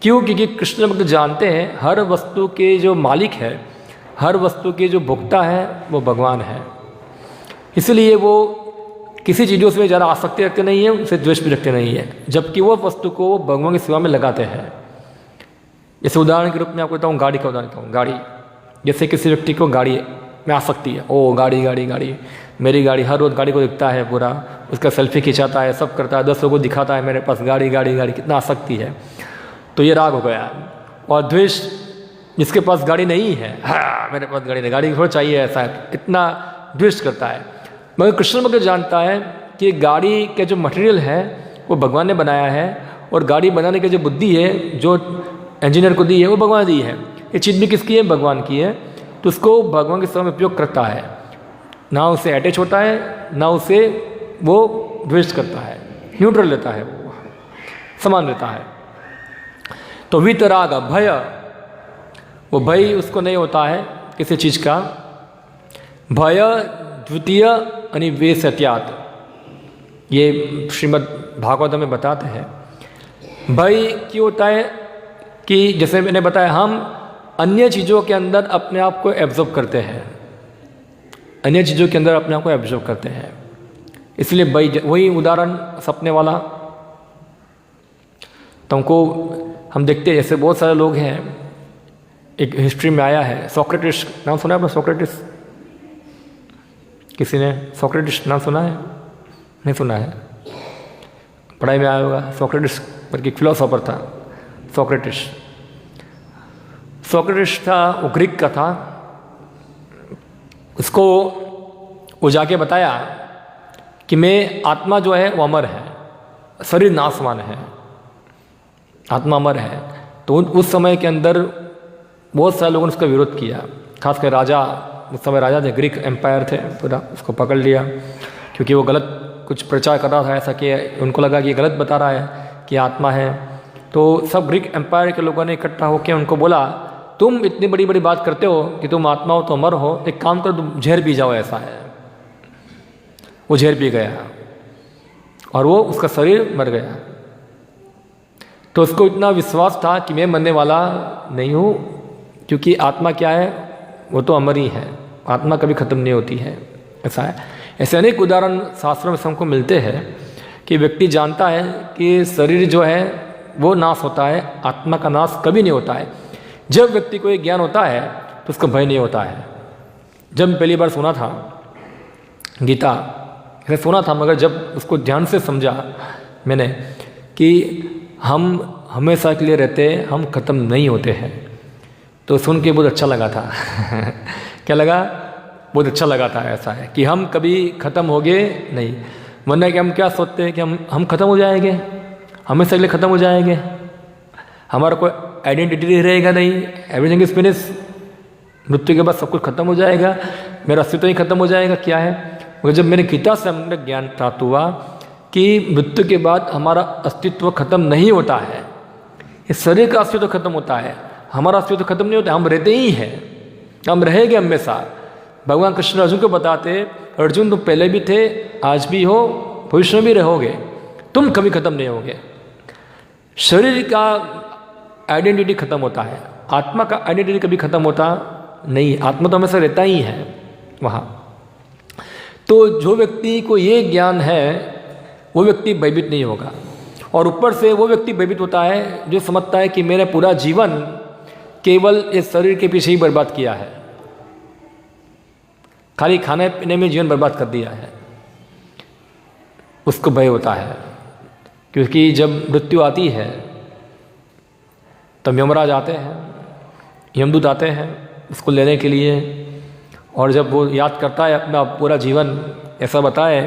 क्यों? क्योंकि कृष्ण भक्त जानते हैं हर वस्तु के जो मालिक है, हर वस्तु के जो भोक्ता है वो भगवान है। इसलिए वो किसी चीज़ों से ज़्यादा आसक्ति रखते नहीं है, उनसे द्वेष भी रखते नहीं है, जबकि वो वस्तु को भगवान की सेवा में लगाते हैं। जैसे उदाहरण के रूप में आपको बताऊँ, गाड़ी का उदाहरण देता हूँ। गाड़ी, जैसे किसी व्यक्ति को गाड़ी में आसक्ति है, ओ गाड़ी गाड़ी गाड़ी, मेरी गाड़ी, हर रोज़ गाड़ी को दिखता है पूरा, उसका सेल्फी खिंचाता है, सब करता है, 10 लोगों को दिखाता है मेरे पास गाड़ी गाड़ी गाड़ी, कितना आसक्ति है, तो ये राग हो गया। और द्वेष, जिसके पास गाड़ी नहीं है, हाँ मेरे पास गाड़ी नहीं, गाड़ी थोड़ा चाहिए, ऐसा है, इतना द्वेष करता है। मगर कृष्ण भक्त जानता है कि गाड़ी के जो मटेरियल है वो भगवान ने बनाया है, और गाड़ी बनाने की जो बुद्धि है जो इंजीनियर को दी है वो भगवान दी है। ये चीज़ भी किसकी है? भगवान की है। तो उसको भगवान के सेवा में उपयोग करता है, ना उसे अटैच होता है ना उसे वो द्वेष करता है, न्यूट्रल रहता है, वो समान रहता है। तो वीतराग भय, वो भय उसको नहीं होता है किसी चीज़ का। भय द्वितीय अनिवेशत्यात्, ये श्रीमद् भागवत में बताते हैं। भय क्यों होता है कि जैसे मैंने बताया, हम अन्य चीज़ों के अंदर अपने आप को एब्जॉर्ब करते हैं, अन्य चीज़ों के अंदर अपने आप को एब्जॉर्ब करते हैं, इसलिए भय। वही उदाहरण सपने वाला, तुमको हम देखते हैं जैसे बहुत सारे लोग हैं, एक हिस्ट्री में आया है, सोक्रेटिस नाम सुना है आपने? सोक्रेटिस, किसी ने सोक्रेटिस नाम सुना है? नहीं सुना है, पढ़ाई में आया होगा। सोक्रेटिस बल्कि फिलोसोफर था सोक्रेटिस। सोक्रेटिस था, वो ग्रीक का था। उसको वो जाके बताया कि मैं आत्मा जो है वो अमर है, शरीर नाशवान है, आत्मा अमर है। तो उस समय के अंदर बहुत सारे लोगों ने उसका विरोध किया, खासकर राजा, उस समय राजा थे, ग्रीक एम्पायर थे पूरा, उसको पकड़ लिया क्योंकि वो गलत कुछ प्रचार कर रहा था, ऐसा कि उनको लगा कि ये गलत बता रहा है कि आत्मा है। तो सब ग्रीक एम्पायर के लोगों ने इकट्ठा होकर उनको बोला, तुम इतनी बड़ी बड़ी बात करते हो कि तुम आत्मा हो तो अमर हो, एक काम करो तुम जहर पी जाओ, ऐसा है। वो जहर पी गया और वो उसका शरीर मर गया। तो उसको इतना विश्वास था कि मैं मरने वाला नहीं हूँ, क्योंकि आत्मा क्या है, वो तो अमर ही है, आत्मा कभी ख़त्म नहीं होती है, ऐसा है। ऐसे अनेक उदाहरण शास्त्रों में हमको मिलते हैं कि व्यक्ति जानता है कि शरीर जो है वो नाश होता है, आत्मा का नाश कभी नहीं होता है। जब व्यक्ति को एक ज्ञान होता है तो उसका भय नहीं होता है। जब पहली बार सुना था गीता, मैंने सुना था, मगर जब उसको ध्यान से समझा मैंने कि हम हमेशा के लिए रहते हैं, हम ख़त्म नहीं होते हैं, तो सुन के बहुत अच्छा लगा था। क्या लगा? बहुत अच्छा लगा था। ऐसा है कि हम कभी ख़त्म होंगे नहीं, वरना कि हम क्या सोचते हैं कि हम ख़त्म हो जाएंगे, हमेशा के लिए ख़त्म हो जाएंगे, हमारा कोई आइडेंटिटी नहीं रहेगा, नहीं, एवरीथिंग इज फिनिश, मृत्यु के बाद सब कुछ खत्म हो जाएगा, मेरा अस्तित्व ही खत्म हो जाएगा, क्या है। मगर जब मैंने गीता से हमने ज्ञान प्राप्त हुआ कि मृत्यु के बाद हमारा अस्तित्व खत्म नहीं होता है, इस शरीर का अस्तित्व खत्म होता है, हमारा अस्तित्व खत्म नहीं होता, हम रहते ही हैं, हम रहेंगे हमेशा। भगवान कृष्ण अर्जुन को बताते, अर्जुन तुम पहले भी थे, आज भी हो, भविष्य में भी रहोगे, तुम कभी खत्म नहीं होगे। शरीर का आइडेंटिटी खत्म होता है, आत्मा का आइडेंटिटी कभी खत्म होता नहीं, आत्मा तो हमेशा रहता ही है वहाँ। तो जो व्यक्ति को ये ज्ञान है वो व्यक्ति भयभीत नहीं होगा, और ऊपर से वो व्यक्ति भयभीत होता है जो समझता है कि मैंने पूरा जीवन केवल इस शरीर के पीछे ही बर्बाद किया है, खाली खाने पीने में जीवन बर्बाद कर दिया है। उसको भय होता है, क्योंकि जब मृत्यु आती है तब यमराज आते हैं, यमदूत आते हैं उसको लेने के लिए, और जब वो याद करता है अपना पूरा जीवन, ऐसा बताए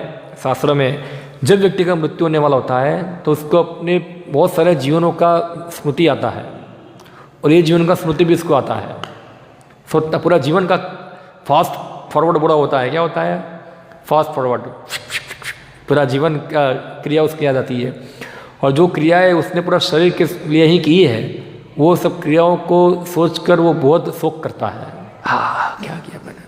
शास्त्रों में, जब व्यक्ति का मृत्यु होने वाला होता है तो उसको अपने बहुत सारे जीवनों का स्मृति आता है, और ये जीवन का स्मृति भी उसको आता है। सो पूरा जीवन का फास्ट फॉरवर्ड बुरा होता है, क्या होता है? फास्ट फॉरवर्ड, पूरा जीवन का क्रिया उसकी याद आती है, और जो क्रियाएं उसने पूरा शरीर के लिए ही की है, वो सब क्रियाओं को सोचकर वो बहुत शोक करता है, हाँ क्या किया मैंने,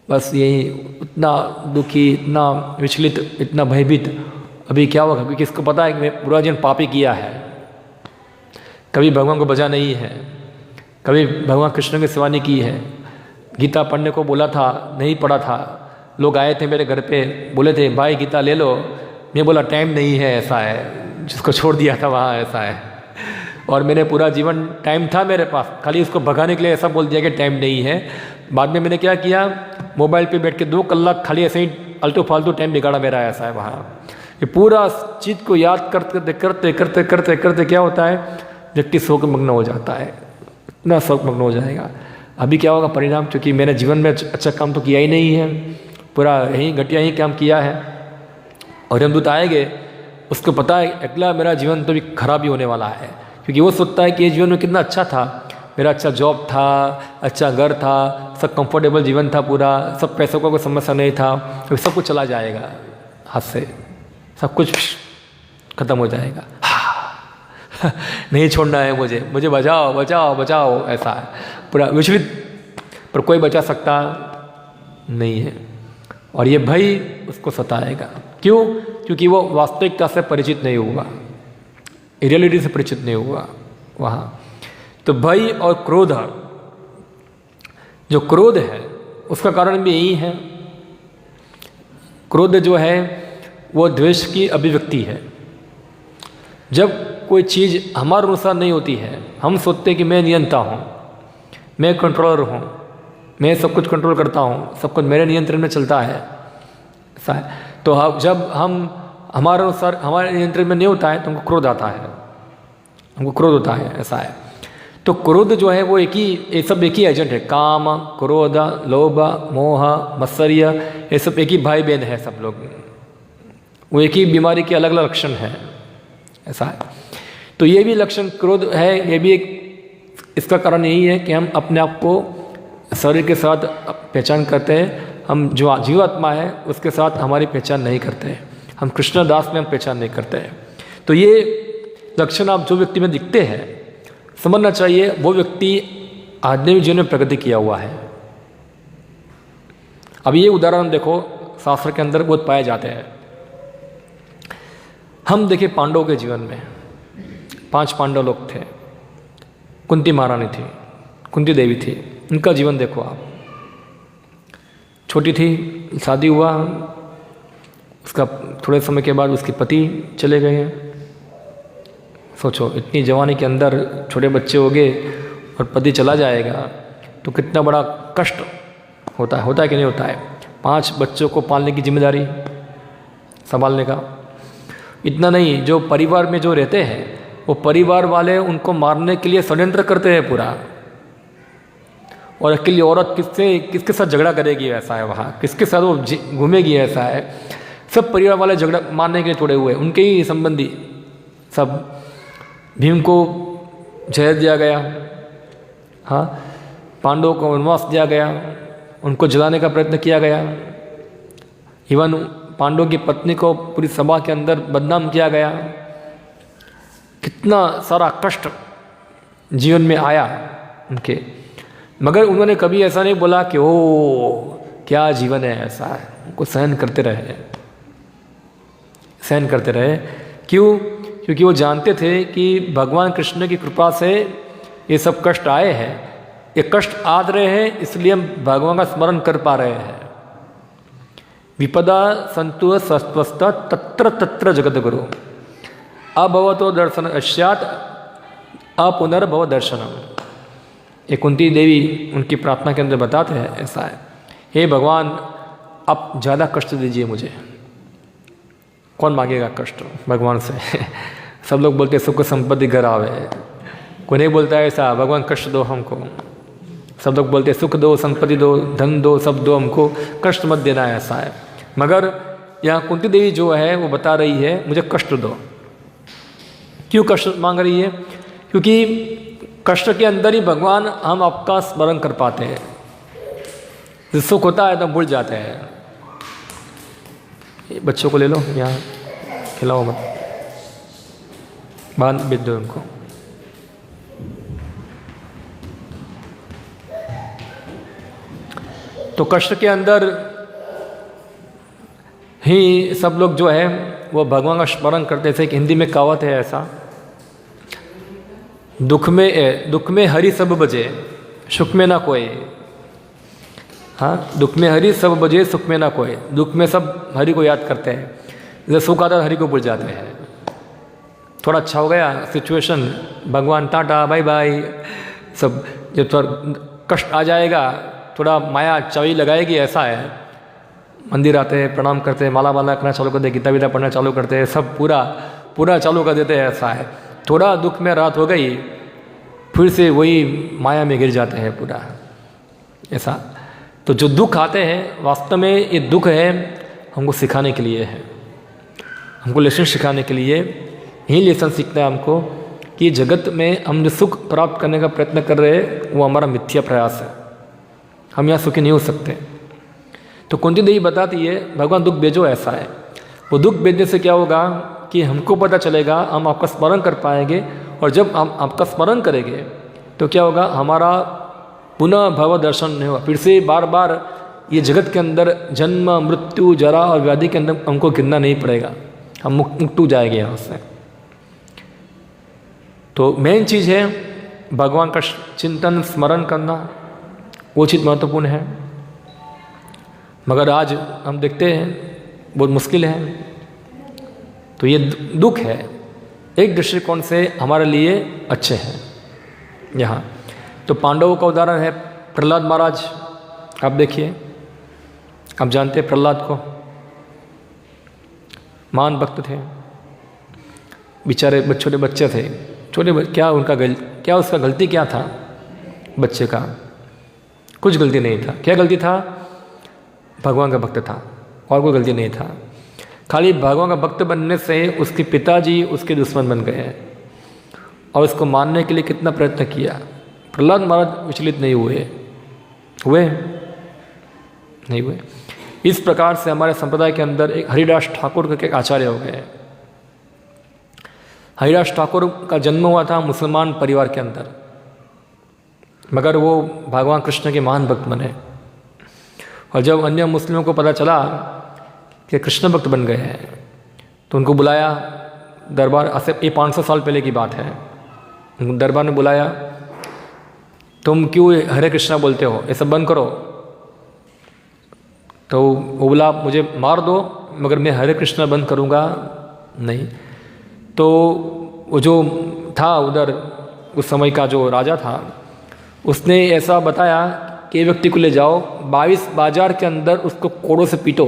बस यही, उतना दुखी, इतना विचलित, इतना भयभीत, अभी क्या होगा, क्योंकि इसको पता है कि मैं पूरा जीवन पापी किया है, कभी भगवान को बचा नहीं है, कभी भगवान कृष्ण की सेवा नहीं की है, गीता पढ़ने को बोला था, नहीं पढ़ा था, लोग आए थे मेरे घर पे, बोले थे भाई गीता ले लो, मैं बोला टाइम नहीं है, ऐसा है, जिसको छोड़ दिया था वहाँ ऐसा है, और मैंने पूरा जीवन टाइम था मेरे पास, खाली उसको भगाने के लिए ऐसा बोल दिया कि टाइम नहीं है। बाद में मैंने क्या किया, मोबाइल पे बैठ के 2 कलाक खाली ऐसे ही अल्टू फालतू टाइम बिगाड़ा मेरा, ऐसा है वहाँ। ये पूरा चीज़ को याद करते करते करते करते करते क्या होता है, व्यक्ति शोक मग्न हो जाता है, इतना शोक मग्न हो जाएगा। अभी क्या होगा परिणाम, क्योंकि मैंने जीवन में अच्छा काम तो किया ही नहीं है, पूरा यही घटिया ही काम किया है, और यमदूत आएंगे, उसको पता है अगला मेरा जीवन तो भी खराब ही होने वाला है, क्योंकि वो सोचता है कि ये जीवन में कितना अच्छा था, मेरा अच्छा जॉब था, अच्छा घर था, सब कंफर्टेबल जीवन था पूरा, सब पैसों का कोई समस्या नहीं था, तो सब कुछ चला जाएगा हाथ से, सब कुछ खत्म हो जाएगा। नहीं छोड़ना है मुझे बचाओ बचाओ बचाओ, ऐसा है पूरा विचलित, पर कोई बचा सकता नहीं है। और ये भय उसको सताएगा। क्यों? क्योंकि वो वास्तविकता से परिचित नहीं हुआ, रियलिटी से परिचित नहीं हुआ वहाँ। तो भय और क्रोध, जो क्रोध है उसका कारण भी यही है। क्रोध जो है वो द्वेष की अभिव्यक्ति है। जब कोई चीज़ हमारे अनुसार नहीं होती है, हम सोचते हैं कि मैं नियंता हूँ, मैं कंट्रोलर हूँ, मैं सब कुछ कंट्रोल करता हूँ, सब कुछ मेरे नियंत्रण में चलता है, ऐसा है। तो जब हम हमारे अनुसार हमारे नियंत्रण में नहीं होता है तो हमको क्रोध आता है, हमको क्रोध होता है, ऐसा है। तो क्रोध जो है वो ये सब एक ही एजेंट है। काम, क्रोध, लोभ, मोह, मत्सर्य, ये सब एक ही भाई बहन है सब लोग, वो एक ही बीमारी के अलग अलग लक्षण हैं, ऐसा है। तो ये भी लक्षण क्रोध है, ये भी एक इसका कारण यही है कि हम अपने आप को शरीर के साथ पहचान करते हैं, हम जो जीवात्मा है उसके साथ हमारी पहचान नहीं करते हैं, हम कृष्णदास में हम पहचान नहीं करते हैं। तो ये लक्षण आप जो व्यक्ति में दिखते हैं, समझना चाहिए वो व्यक्ति आध्यात्मिक जीवन में प्रगति किया हुआ है। अब ये उदाहरण देखो शास्त्र के अंदर बहुत पाए जाते हैं। हम देखिए पांडवों के जीवन में 5 पांडव लोग थे, कुंती महारानी थी, कुंती देवी थी, उनका जीवन देखो आप। छोटी थी, शादी हुआ, उसका थोड़े समय के बाद उसके पति चले गए हैं। सोचो इतनी जवानी के अंदर छोटे बच्चे हो गए और पति चला जाएगा तो कितना बड़ा कष्ट होता है कि नहीं होता है। 5 बच्चों को पालने की जिम्मेदारी संभालने का, इतना नहीं, जो परिवार में जो रहते हैं वो परिवार वाले उनको मारने के लिए षड्यंत्र करते हैं पूरा। और अकेली औरत किसके साथ झगड़ा करेगी, ऐसा है वहाँ, किसके साथ वो घूमेगी, ऐसा है। सब परिवार वाले झगड़ा मारने के लिए छोड़े हुए, उनके ही संबंधी सब। भीम को जहर दिया गया, हाँ, पांडवों को वनवास दिया गया, उनको जलाने का प्रयत्न किया गया। इवन पांडवों की पत्नी को पूरी सभा के अंदर बदनाम किया गया। कितना सारा कष्ट जीवन में आया उनके, मगर उन्होंने कभी ऐसा नहीं बोला कि ओ क्या जीवन है, ऐसा है। उनको सहन करते रहे, सहन करते रहे। क्यों? क्योंकि वो जानते थे कि भगवान कृष्ण की कृपा से ये सब कष्ट आए हैं, ये कष्ट आ रहे हैं, इसलिए हम भगवान का स्मरण कर पा रहे हैं। विपदा संतु सस्वस्थ तत्र तत्र जगत गुरु अभवतो दर्शन अश्यात अपुनर्भव दर्शनम। ये कुंती देवी उनकी प्रार्थना के अंदर बताते हैं, ऐसा है, हे भगवान आप ज़्यादा कष्ट दीजिए मुझे। कौन मांगेगा कष्ट भगवान से? सब लोग बोलते सुख संपत्ति घर आवे, कोई नहीं बोलता है ऐसा भगवान कष्ट दो हमको। सब लोग बोलते सुख दो, संपत्ति दो, धन दो, सब दो, हमको कष्ट मत देना है, ऐसा है। मगर यहाँ कुंती देवी जो है वो बता रही है मुझे कष्ट दो। क्यों कष्ट मांग रही है? क्योंकि कष्ट के अंदर ही भगवान हम आपका स्मरण कर पाते हैं। जब सुख होता है तो भूल जाते हैं। बच्चों को ले लो, यहाँ खिलाओ मत, बांध बेच दो उनको। तो कष्ट के अंदर ही सब लोग जो है वो भगवान का स्मरण करते थे। कि हिंदी में कहावत है ऐसा, दुख में हरि सब बजे सुख में ना कोई। हाँ, दुख में हरि सब बजे सुख में ना कोई। दुख में सब हरि को याद करते हैं, जब सुख आता है हरि को भूल जाते हैं। थोड़ा अच्छा हो गया सिचुएशन, भगवान टाटा बाय बाय सब। जब थोड़ा कष्ट आ जाएगा, थोड़ा माया चावी लगाएगी, ऐसा है। मंदिर आते हैं, प्रणाम करते हैं, माला करना चालू करते हैं, गीता वीता पढ़ना चालू करते हैं, सब पूरा चालू कर देते हैं, ऐसा है। थोड़ा दुख में रात हो गई, फिर से वही माया में गिर जाते हैं पूरा, ऐसा। तो जो दुख आते हैं, वास्तव में ये दुख है हमको सिखाने के लिए है, हमको लेसन सिखाने के लिए। यही लेसन सीखना है हमको कि जगत में हम जो सुख प्राप्त करने का प्रयत्न कर रहे हैं वो हमारा मिथ्या प्रयास है, हम यहाँ सुखी नहीं हो सकते। तो कुंती देवी बताती है भगवान दुख भेजो ऐसा है। वो दुख भेजने से क्या होगा कि हमको पता चलेगा, हम आपका स्मरण कर पाएंगे, और जब हम आपका स्मरण करेंगे तो क्या होगा, हमारा पुनः भव दर्शन नहीं होगा, फिर से बार बार ये जगत के अंदर जन्म मृत्यु जरा और व्याधि के अंदर हमको गिरना नहीं पड़ेगा, हम मुक्त हो जाएंगे यहाँ से। तो मेन चीज़ है भगवान का चिंतन स्मरण करना, वो चीज़ महत्वपूर्ण है। मगर आज हम देखते हैं बहुत मुश्किल है। तो ये दुख है, एक दृष्टिकोण से हमारे लिए अच्छे हैं यहाँ। तो पांडवों का उदाहरण है प्रहलाद महाराज, आप देखिए, आप जानते हैं प्रहलाद को, महान भक्त थे, बेचारे छोटे बच्चे थे, क्या उसका गलती क्या था? बच्चे का कुछ गलती नहीं था। क्या गलती था? भगवान का भक्त था, और कोई गलती नहीं था। खाली भगवान का भक्त बनने से उसके पिताजी उसके दुश्मन बन गए और उसको मारने के लिए कितना प्रयत्न किया। प्रहलाद महाराज विचलित नहीं हुए नहीं हुए। इस प्रकार से हमारे संप्रदाय के अंदर एक हरिदास ठाकुर के आचार्य हो गए। हरिदास ठाकुर का जन्म हुआ था मुसलमान परिवार के अंदर, मगर वो भगवान कृष्ण के महान भक्त बने। और जब अन्य मुस्लिमों को पता चला कि कृष्ण भक्त बन गए हैं तो उनको बुलाया दरबार। ये 500 साल पहले की बात है। उनको दरबार में बुलाया, तुम क्यों हरे कृष्णा बोलते हो, ये सब बंद करो। तो वो बोला मुझे मार दो मगर मैं हरे कृष्णा बंद करूँगा नहीं। तो वो जो था उधर उस समय का जो राजा था, उसने ऐसा बताया कि ये व्यक्ति को ले जाओ 22 बाजार के अंदर उसको कोड़ों से पीटो,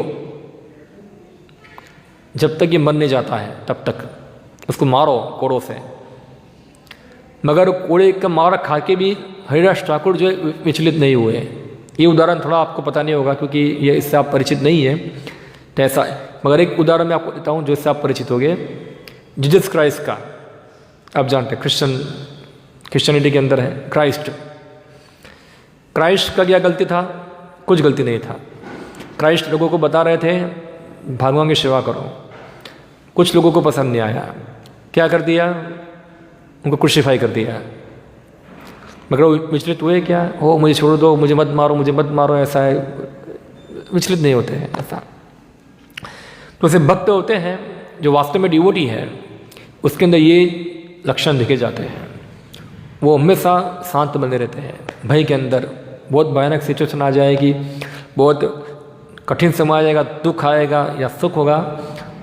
जब तक ये मर नहीं जाता है तब तक उसको मारो कोड़ों से। मगर कोड़े का मार खा के भी हरिदास ठाकुर जो है विचलित नहीं हुए। ये उदाहरण थोड़ा आपको पता नहीं होगा क्योंकि ये इससे आप परिचित नहीं है, तो ऐसा है। मगर एक उदाहरण मैं आपको देता हूँ जो इससे आप परिचित हो गए। जीसस क्राइस्ट का आप जानते हैं, क्रिश्चियनिटी के अंदर है क्राइस्ट का क्या गलती था? कुछ गलती नहीं था। क्राइस्ट लोगों को बता रहे थे भगवान की सेवा करो। कुछ लोगों को पसंद नहीं आया, क्या कर दिया? उनको क्रूसिफाई कर दिया। मगर वो विचलित हुए क्या? हो मुझे छोड़ दो, मुझे मत मारो, ऐसा है। विचलित नहीं होते हैं ऐसा। तो ऐसे भक्त होते हैं जो वास्तव में डिवोटी है, उसके अंदर ये लक्षण दिखे जाते हैं। वो हमेशा शांत बने रहते हैं। भय के अंदर बहुत भयानक सिचुएशन आ जाएगी, बहुत कठिन समय आ जाएगा, दुख आएगा या सुख होगा,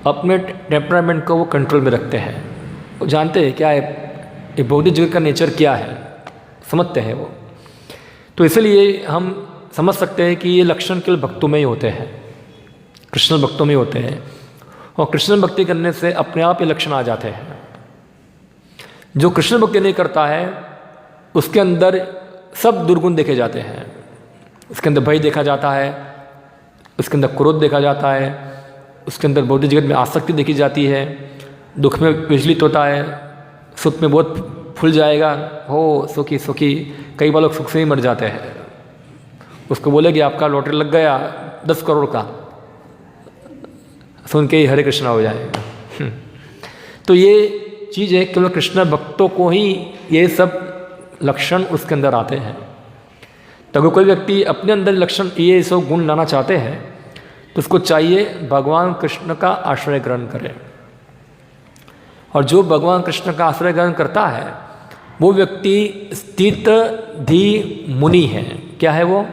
अपने टेम्परामेंट को वो कंट्रोल में रखते हैं। वो जानते हैं क्या है ये भौतिक जगत का नेचर क्या है, समझते हैं वो। तो इसलिए हम समझ सकते हैं कि ये लक्षण केवल भक्तों में ही होते हैं, कृष्ण भक्तों में होते हैं। और कृष्ण भक्ति करने से अपने आप ये लक्षण आ जाते हैं। जो कृष्ण भक्ति नहीं करता है उसके अंदर सब दुर्गुण देखे जाते हैं। उसके अंदर भय देखा जाता है, उसके अंदर क्रोध देखा जाता है, उसके अंदर भौतिक जगत में आसक्ति देखी जाती है, दुख में विचलित होता है, सुख में बहुत फूल जाएगा, हो सुखी। कई बार लोग सुख से ही मर जाते हैं। उसको बोले कि आपका लॉटरी लग गया 10 करोड़ का, सुन के ही हरे कृष्णा हो जाएगा। तो ये चीज़ है, केवल कृष्ण भक्तों को ही ये सब लक्षण उसके अंदर आते हैं। तो अगर कोई व्यक्ति अपने अंदर लक्षण ये सब गुण लाना चाहते हैं तो उसको चाहिए भगवान कृष्ण का आश्रय ग्रहण करें। और जो भगवान कृष्ण का आश्रय ग्रहण करता है वो व्यक्ति स्थित धी मुनि है। क्या है वो?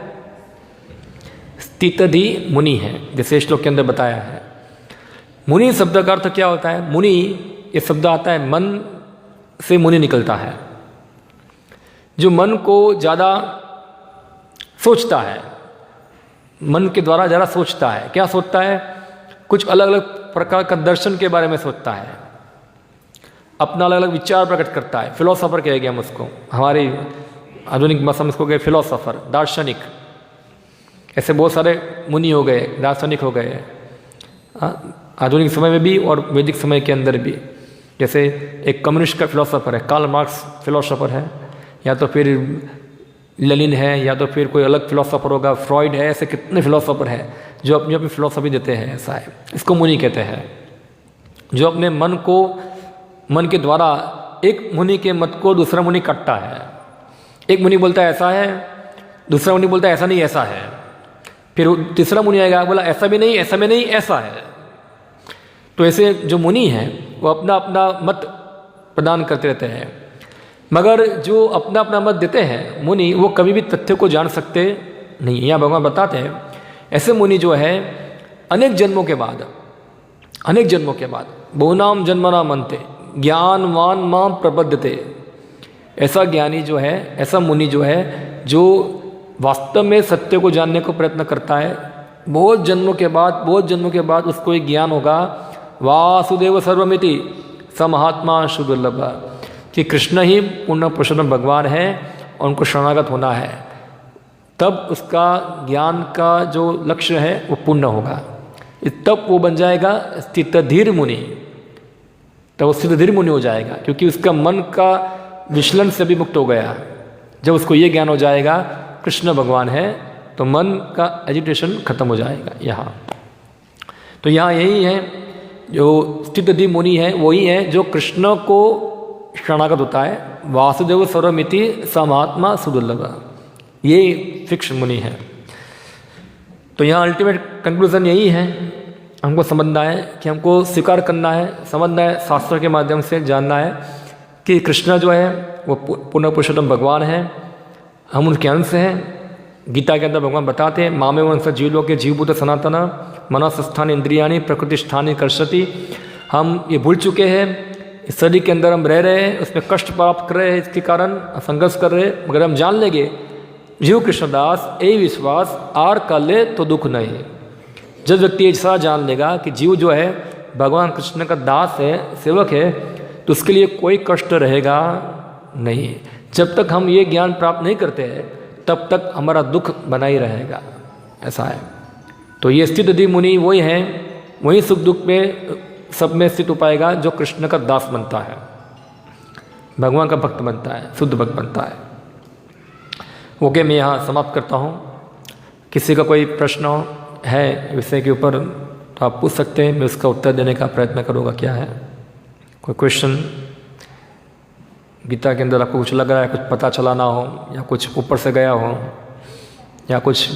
स्थित धी मुनि है, जैसे श्लोक के अंदर बताया है। मुनि शब्द का अर्थ क्या होता है? मुनि ये शब्द आता है मन से, मुनि निकलता है। जो मन को ज़्यादा सोचता है, मन के द्वारा ज़्यादा सोचता है। क्या सोचता है? कुछ अलग अलग प्रकार का दर्शन के बारे में सोचता है, अपना अलग अलग विचार प्रकट करता है। फिलोसोफर कहेंगे हम उसको, हमारी आधुनिक भाषा में इसको कहे फिलोसोफर, दार्शनिक। ऐसे बहुत सारे मुनि हो गए, दार्शनिक हो गए आधुनिक समय में भी और वैदिक समय के अंदर भी। जैसे एक कम्युनिस्ट का फिलोसोफर है, कार्ल मार्क्स फिलोसोफर है, या तो फिर लेनिन है, या तो फिर कोई अलग फिलोसोफर होगा, फ्रॉइड है, ऐसे कितने फिलोसोफर हैं जो अपनी अपनी फिलोसफी देते हैं। ऐसा है, इसको मुनि कहते हैं, जो अपने मन के द्वारा एक मुनि के मत को दूसरा मुनि काटता है। एक मुनि बोलता है ऐसा है, दूसरा मुनि बोलता है ऐसा नहीं ऐसा है, फिर तीसरा मुनि आएगा बोला ऐसा भी नहीं ऐसा भी नहीं ऐसा है। तो ऐसे जो मुनि हैं वो अपना अपना मत प्रदान करते रहते हैं, मगर जो अपना अपना मत देते हैं मुनि, वो कभी भी तथ्य को जान सकते नहीं। यहाँ भगवान बताते हैं ऐसे मुनि जो है अनेक जन्मों के बाद बहुनाम जन्मना मनते ज्ञानवान मां प्रबद्धते, ऐसा ज्ञानी जो है, ऐसा मुनि जो है, जो वास्तव में सत्य को जानने को प्रयत्न करता है, बहुत जन्मों के बाद उसको एक ज्ञान होगा, वासुदेव सर्वमिति स महात्मा सुदुर्लभ, कि कृष्ण ही पूर्ण पुरुषोत्तम भगवान है और उनको शरणागत होना है, तब उसका ज्ञान का जो लक्ष्य है वो पूर्ण होगा, तब वो बन जाएगा स्थितधीर मुनि, तब वो स्थितधीर मुनि हो जाएगा, क्योंकि उसका मन का विचलन से भी मुक्त हो गया। जब उसको ये ज्ञान हो जाएगा कृष्ण भगवान है, तो मन का एजिटेशन खत्म हो जाएगा। यहाँ तो यहाँ यही है, जो स्थितधीर मुनि है वही है जो कृष्ण को शरणागत होता है, वासुदेव सर्वमिति स महात्मा सुदुर्लभ, ये फिक्स मुनि है। तो यहाँ अल्टीमेट कंक्लूजन यही है, हमको समझना है कि हमको स्वीकार करना है, समझना है, शास्त्र के माध्यम से जानना है कि कृष्ण जो है वो पूर्ण पुरुषोत्तम भगवान है, हम उनके अंश हैं। गीता के अंदर भगवान बताते हैं मामे वंश जीवलों के जीवभूत सनातन मनस्थान इंद्रियाणी प्रकृति स्थानी कर्षति, हम ये भूल चुके हैं, इस शरीर के अंदर हम रह रहे हैं, उसमें कष्ट प्राप्त कर रहे हैं, इसके कारण संघर्ष कर रहे हैं, मगर हम जान लेंगे जीव कृष्णदास यही विश्वास आर कर ले तो दुख नहीं। जब व्यक्ति ऐसा जान लेगा कि जीव जो है भगवान कृष्ण का दास है, सेवक है, तो उसके लिए कोई कष्ट रहेगा नहीं। जब तक हम ये ज्ञान प्राप्त नहीं करते हैं तब तक हमारा दुख बना ही रहेगा, ऐसा है। तो ये स्थितधीर मुनि वही है, वही सुख दुख में सब में स्थित हो पाएगा जो कृष्ण का दास बनता है, भगवान का भक्त बनता है, शुद्ध भक्त बनता है। ओके, मैं यहाँ समाप्त करता हूँ। किसी का कोई प्रश्न है विषय के ऊपर तो आप पूछ सकते हैं, मैं उसका उत्तर देने का प्रयत्न करूँगा। क्या है कोई क्वेश्चन? गीता के अंदर आपको कुछ लग रहा है, कुछ पता चला ना हो, या कुछ ऊपर से गया हो, या कुछ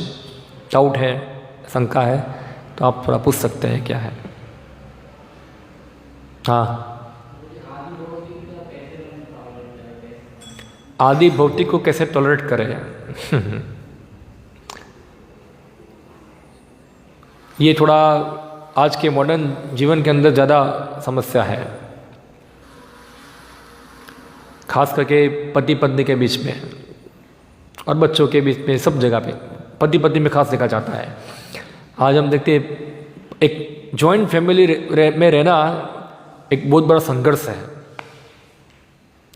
डाउट है, शंका है, तो आप थोड़ा पूछ सकते हैं। क्या है? हाँ, आदि भौतिक को कैसे टॉलरेट करें? ये थोड़ा आज के मॉडर्न जीवन के अंदर ज़्यादा समस्या है, खास करके पति पत्नी के बीच में और बच्चों के बीच में, सब जगह पे पति पत्नी में खास देखा जाता है। आज हम देखते हैं एक जॉइंट फैमिली में रहना एक बहुत बड़ा संघर्ष है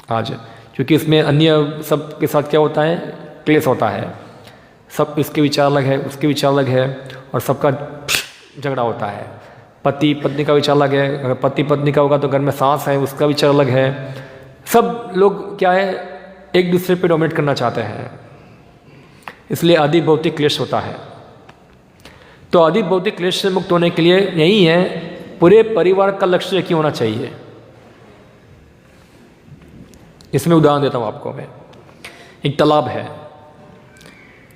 आज, क्योंकि इसमें अन्य सब के साथ क्या होता है, क्लेश होता है। सब इसके विचार अलग है, उसके विचार अलग है, और सबका झगड़ा होता है। पति पत्नी का विचार अलग है, अगर पति पत्नी का होगा तो घर में सास है, उसका विचार अलग है। सब लोग क्या है, एक दूसरे पे डोमिनेट करना चाहते हैं, इसलिए आदि भौतिक क्लेश होता है। तो आदि भौतिक क्लेश से मुक्त होने के लिए यही है, पूरे परिवार का लक्ष्य एक ही होना चाहिए। इसमें उदाहरण देता हूँ आपको मैं। एक तालाब है,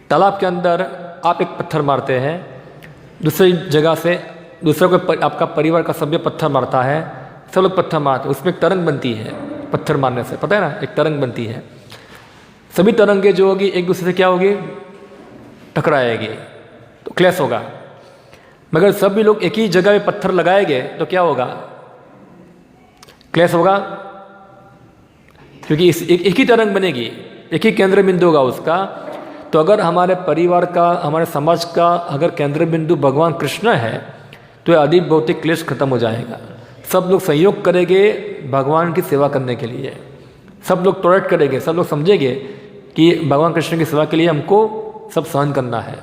तालाब के अंदर आप एक पत्थर मारते हैं, दूसरी जगह से दूसरा कोई आपका परिवार का सभ्य पत्थर मारता है, सब लोग पत्थर मारते हैं, उसमें एक तरंग बनती है। पत्थर मारने से पता है ना, एक तरंग बनती है। सभी तरंगे जो होगी एक दूसरे से क्या होगी, टकराएगी, तो क्लैश होगा। मगर सभी लोग एक ही जगह में पत्थर लगाएंगे तो क्या होगा, क्लैश होगा, क्योंकि एक ही तरंग बनेगी, एक ही केंद्र बिंदु होगा उसका। तो अगर हमारे परिवार का, हमारे समाज का अगर केंद्र बिंदु भगवान कृष्ण है, तो आदि भौतिक क्लेश खत्म हो जाएगा। सब लोग सहयोग करेंगे भगवान की सेवा करने के लिए, सब लोग टॉलरेट करेंगे, सब लोग समझेंगे कि भगवान कृष्ण की सेवा के लिए हमको सब सहन करना है।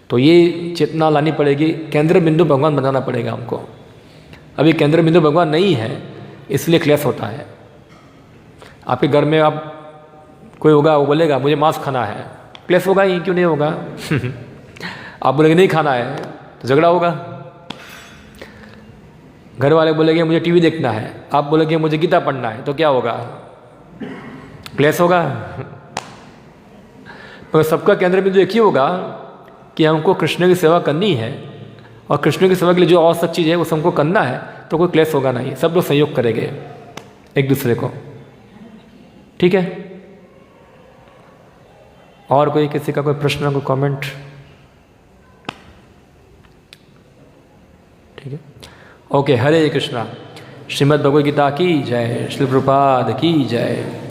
तो ये चेतना लानी पड़ेगी, केंद्र बिंदु भगवान बनाना पड़ेगा हमको। अभी केंद्र बिंदु भगवान नहीं है, इसलिए क्लेश होता है। आपके घर में आप कोई होगा, वो बोलेगा मुझे मांस खाना है, क्लेश होगा ही, क्यों नहीं होगा? आप बोलेंगे नहीं खाना है तो झगड़ा होगा। घर वाले बोलेंगे मुझे टीवी देखना है, आप बोलेंगे मुझे गीता पढ़ना है, तो क्या होगा? क्लेश होगा। पर सबका केंद्र बिंदु एक ही होगा कि हमको कृष्ण की सेवा करनी है, और कृष्ण की सेवा के लिए जो आवश्यक चीज़ है उसे हमको करना है, तो कोई क्लेश होगा नहीं, सब लोग सहयोग करेंगे एक दूसरे को। ठीक है? और कोई किसी का कोई प्रश्न, कोई कमेंट? ठीक है, ओके। हरे कृष्णा। श्रीमद् भगवद गीता की जय। श्री प्रभुपाद की जय।